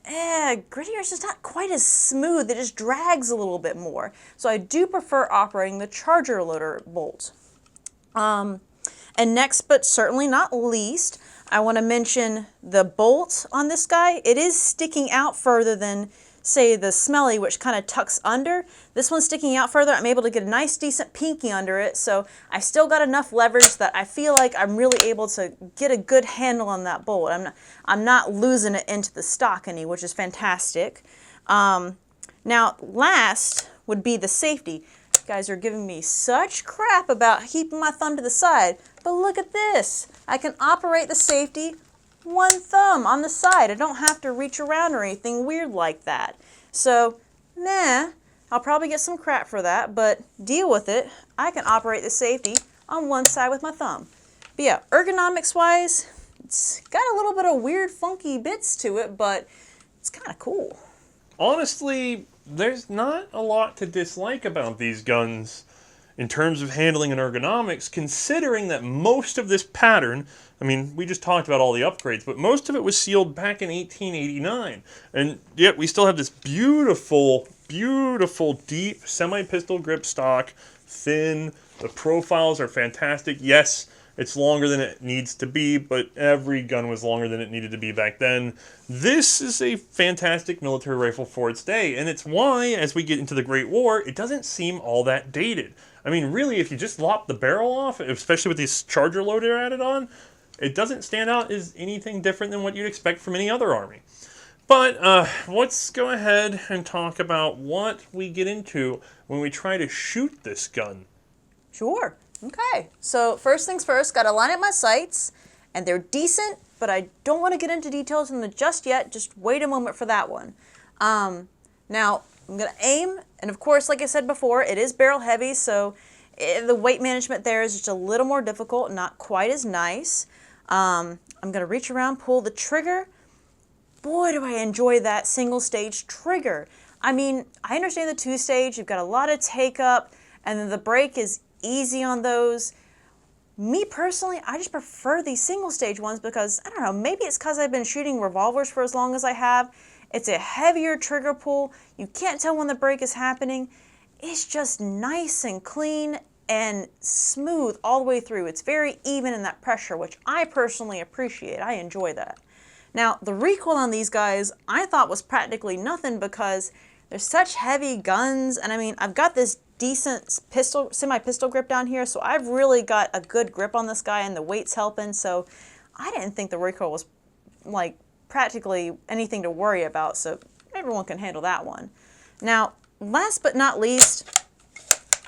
grittier. It's just not quite as smooth. It just drags a little bit more. So I do prefer operating the charger loader bolt. And next, but certainly not least, I want to mention the bolt on this guy. It is sticking out further than, say, the Smelly, which kind of tucks under. This one's sticking out further. I'm able to get a nice, decent pinky under it, so I still got enough leverage that I feel like I'm really able to get a good handle on that bolt. I'm not losing it into the stock any, which is fantastic. Now, last would be the safety. You guys are giving me such crap about keeping my thumb to the side, but look at this. I can operate the safety one thumb on the side. I don't have to reach around or anything weird like that. So, I'll probably get some crap for that, but deal with it. I can operate the safety on one side with my thumb. But yeah, ergonomics wise, it's got a little bit of weird funky bits to it, but it's kind of cool. Honestly, there's not a lot to dislike about these guns in terms of handling and ergonomics, considering that most of this pattern, I mean, we just talked about all the upgrades, but most of it was sealed back in 1889. And yet we still have this beautiful, beautiful, deep semi-pistol grip stock, thin. The profiles are fantastic. Yes, it's longer than it needs to be, but every gun was longer than it needed to be back then. This is a fantastic military rifle for its day, and it's why, as we get into the Great War, it doesn't seem all that dated. I mean, really, if you just lop the barrel off, especially with this charger loader added on, it doesn't stand out as anything different than what you'd expect from any other army. But let's go ahead and talk about what we get into when we try to shoot this gun. Sure. Okay. So first things first, got to line up my sights, and they're decent, but I don't want to get into details in the just yet. Just wait a moment for that one. Now, I'm going to aim, and of course, like I said before, it is barrel heavy, so the weight management there is just a little more difficult, not quite as nice. I'm going to reach around, pull the trigger. Boy, do I enjoy that single stage trigger. I mean, I understand the 2-stage, you've got a lot of take up, and then the brake is easy on those. Me personally, I just prefer these single stage ones because, I don't know, maybe it's because I've been shooting revolvers for as long as I have. It's a heavier trigger pull. You can't tell when the brake is happening. It's just nice and clean and smooth all the way through. It's very even in that pressure, which I personally appreciate. I enjoy that. Now, the recoil on these guys I thought was practically nothing because they're such heavy guns, and I mean, I've got this decent pistol, semi-pistol grip down here, so I've really got a good grip on this guy, and the weight's helping, so I didn't think the recoil was like practically anything to worry about, so everyone can handle that one. Now, last but not least,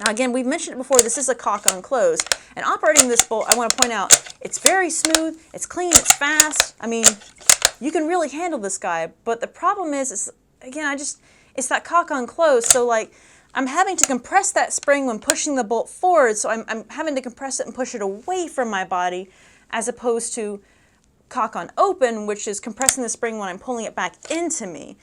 now again, we've mentioned it before, this is a cock on close, and operating this bolt, I want to point out, it's very smooth, it's clean, it's fast. I mean, you can really handle this guy, but the problem is again, it's that cock on close, so like, I'm having to compress that spring when pushing the bolt forward, so I'm having to compress it and push it away from my body, as opposed to cock on open, which is compressing the spring when I'm pulling it back into me.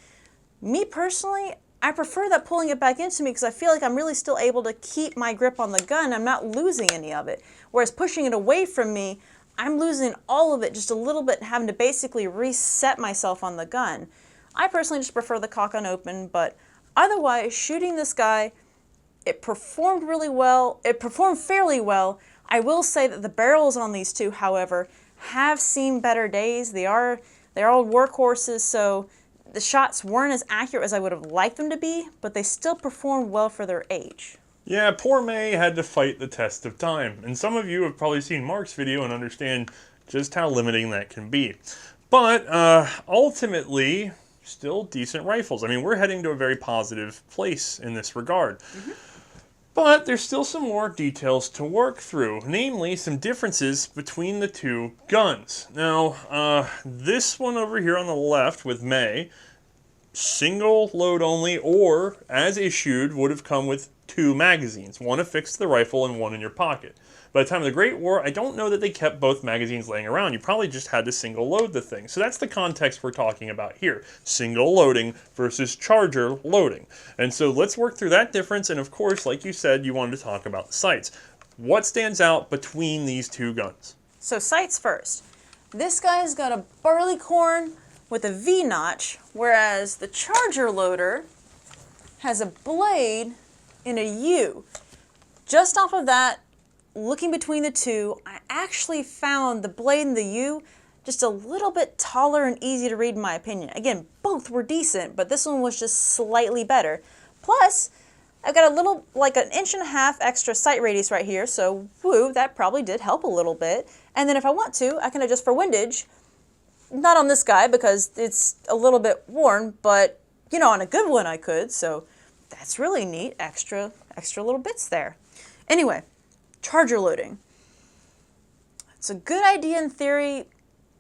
Me personally, I prefer that pulling it back into me because I feel like I'm really still able to keep my grip on the gun. I'm not losing any of it. Whereas pushing it away from me, I'm losing all of it just a little bit, having to basically reset myself on the gun. I personally just prefer the cock unopened, but otherwise, shooting this guy, it performed really well. It performed fairly well. I will say that the barrels on these two, however, have seen better days. They're old workhorses, so the shots weren't as accurate as I would have liked them to be, but they still performed well for their age. Yeah, poor May had to fight the test of time, and some of you have probably seen Mark's video and understand just how limiting that can be. But ultimately, still decent rifles. I mean, we're heading to a very positive place in this regard. But there's still some more details to work through, namely some differences between the two guns. Now, this one over here on the left with May, single load only, or as issued, would have come with 2 magazines, one affixed to the rifle and one in your pocket. By the time of the Great War, I don't know that they kept both magazines laying around. You probably just had to single load the thing. So that's the context we're talking about here. Single loading versus charger loading. And so let's work through that difference. And of course, like you said, you wanted to talk about the sights. What stands out between these two guns? So sights first. This guy's got a barleycorn with a V-notch, whereas the charger loader has a blade in a U. Just off of that, looking between the two, I actually found the blade in the U just a little bit taller and easy to read in my opinion. Again, both were decent, but this one was just slightly better. Plus, I've got a little, like an 1.5 inch extra sight radius right here, so woo, that probably did help a little bit. And then if I want to, I can adjust for windage. Not on this guy because it's a little bit worn, but you know, on a good one I could, so that's really neat, extra little bits there. Anyway, charger loading. It's a good idea in theory,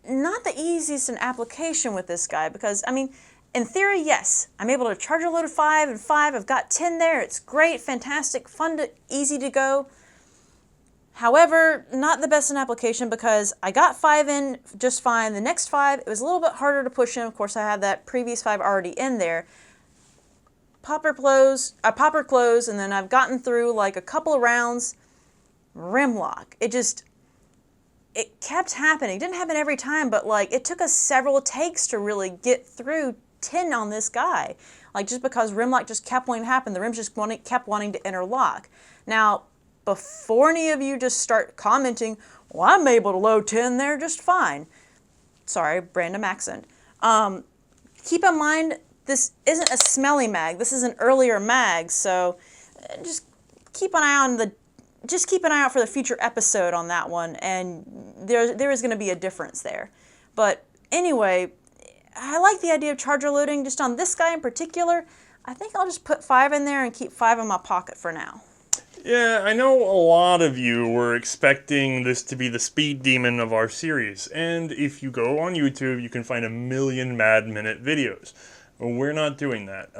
not the easiest in application with this guy because, I mean, in theory, yes, I'm able to charger load 5 and 5. I've got 10 there. It's great, fantastic, fun, easy to go. However, not the best in application because I got 5 in just fine. The next 5, it was a little bit harder to push in. Of course, I had that previous 5 already in there. Popper close, and then I've gotten through like a couple of rounds. Rim lock. It kept happening. It didn't happen every time, but like it took us several takes to really get through 10 on this guy. Like just because rim lock just kept wanting to happen, the rims just kept wanting to interlock. Now, before any of you just start commenting, well, I'm able to load 10 there just fine. Sorry, random accent. Keep in mind, this isn't a smelly mag. This is an earlier mag, so just keep an eye on out for the future episode on that one, and there is going to be a difference there. But anyway, I like the idea of charger loading. Just on this guy in particular, I think I'll just put 5 in there and keep 5 in my pocket for now. Yeah, I know a lot of you were expecting this to be the speed demon of our series, and if you go on YouTube, you can find a million Mad Minute videos. We're not doing that,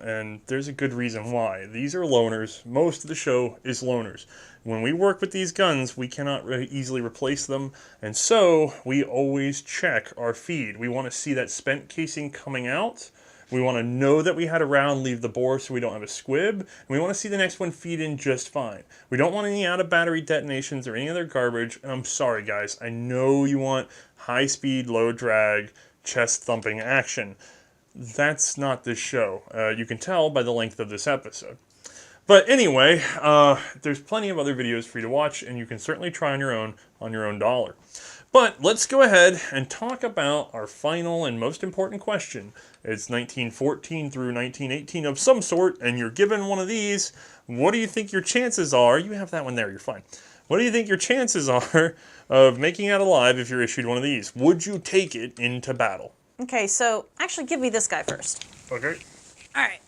and there's a good reason why. These are loaners. Most of the show is loaners. When we work with these guns, we cannot easily replace them, and so we always check our feed. We want to see that spent casing coming out. We want to know that we had a round leave the bore so we don't have a squib, and we want to see the next one feed in just fine. We don't want any out-of-battery detonations or any other garbage, and I'm sorry guys, I know you want high-speed, low-drag, chest-thumping action. That's not this show. You can tell by the length of this episode. But anyway, there's plenty of other videos for you to watch, and you can certainly try on your own dollar. But let's go ahead and talk about our final and most important question. It's 1914 through 1918 of some sort, and you're given one of these. What do you think your chances are? You have that one there, you're fine. What do you think your chances are of making it alive if you're issued one of these? Would you take it into battle? Okay, so actually give me this guy first. Okay. All right.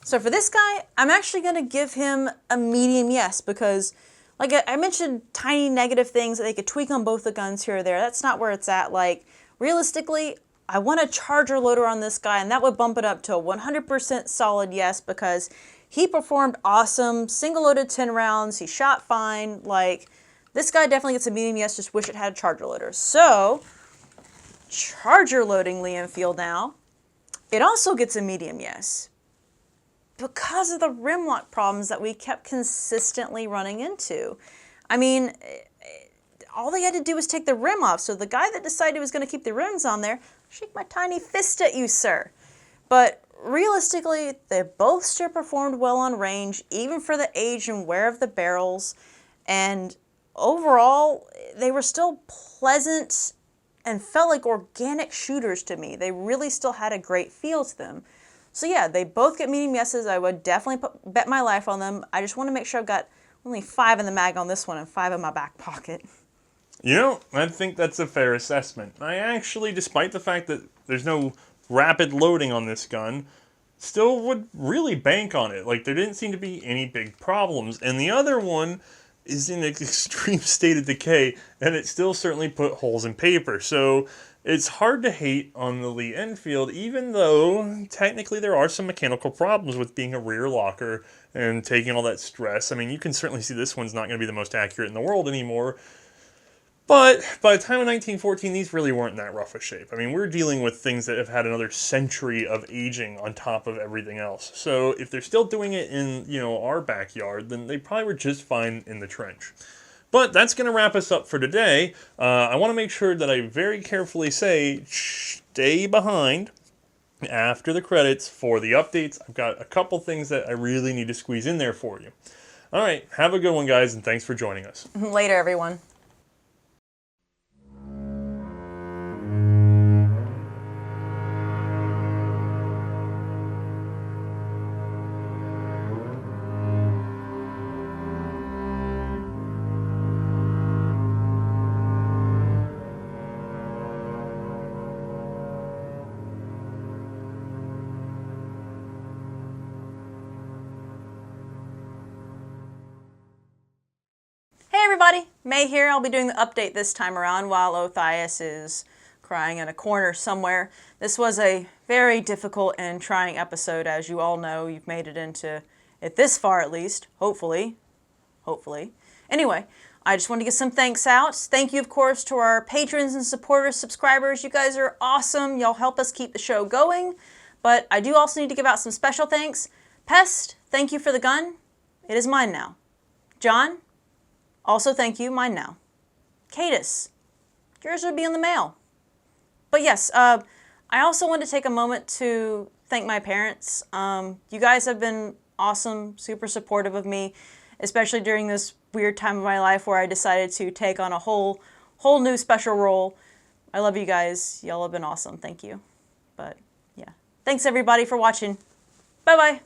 So for this guy, I'm actually going to give him a medium yes because, like I mentioned, tiny negative things that they could tweak on both the guns here or there. That's not where it's at. Like, realistically, I want a charger loader on this guy, and that would bump it up to a 100% solid yes because he performed awesome. Single-loaded 10 rounds. He shot fine. Like, this guy definitely gets a medium yes. Just wish it had a charger loader. So, charger loading Lee-Enfield now. It also gets a medium yes because of the rim lock problems that we kept consistently running into. I mean, all they had to do was take the rim off. So the guy that decided he was going to keep the rims on there, shake my tiny fist at you, sir. But realistically, they both still performed well on range, even for the age and wear of the barrels. And overall, they were still pleasant and felt like organic shooters to me. They really still had a great feel to them. So yeah, they both get medium yeses. I would definitely bet my life on them. I just want to make sure I've got only 5 in the mag on this one and 5 in my back pocket. You know, I think that's a fair assessment. I actually, despite the fact that there's no rapid loading on this gun, still would really bank on it. Like, there didn't seem to be any big problems. And the other one is in an extreme state of decay, and it still certainly put holes in paper. So it's hard to hate on the Lee-Enfield, even though technically there are some mechanical problems with being a rear locker and taking all that stress. I mean, you can certainly see this one's not going to be the most accurate in the world anymore. But by the time of 1914, these really weren't in that rough a shape. I mean, we're dealing with things that have had another century of aging on top of everything else. So if they're still doing it in, our backyard, then they probably were just fine in the trench. But that's going to wrap us up for today. I want to make sure that I very carefully say, stay behind after the credits for the updates. I've got a couple things that I really need to squeeze in there for you. All right, have a good one, guys, and thanks for joining us. Later, everyone. Hey everybody, May here. I'll be doing the update this time around while Othais is crying in a corner somewhere. This was a very difficult and trying episode, as you all know. You've made it into it this far at least, hopefully. Anyway, I just want to get some thanks out. Thank you, of course, to our patrons and supporters, subscribers. You guys are awesome. Y'all help us keep the show going. But I do also need to give out some special thanks. Pest, thank you for the gun. It is mine now. John, also thank you, mine now. Cadis, yours will be in the mail. But yes, I also want to take a moment to thank my parents. You guys have been awesome, super supportive of me, especially during this weird time of my life where I decided to take on a whole new special role. I love you guys. Y'all have been awesome. Thank you. But yeah, thanks everybody for watching. Bye-bye.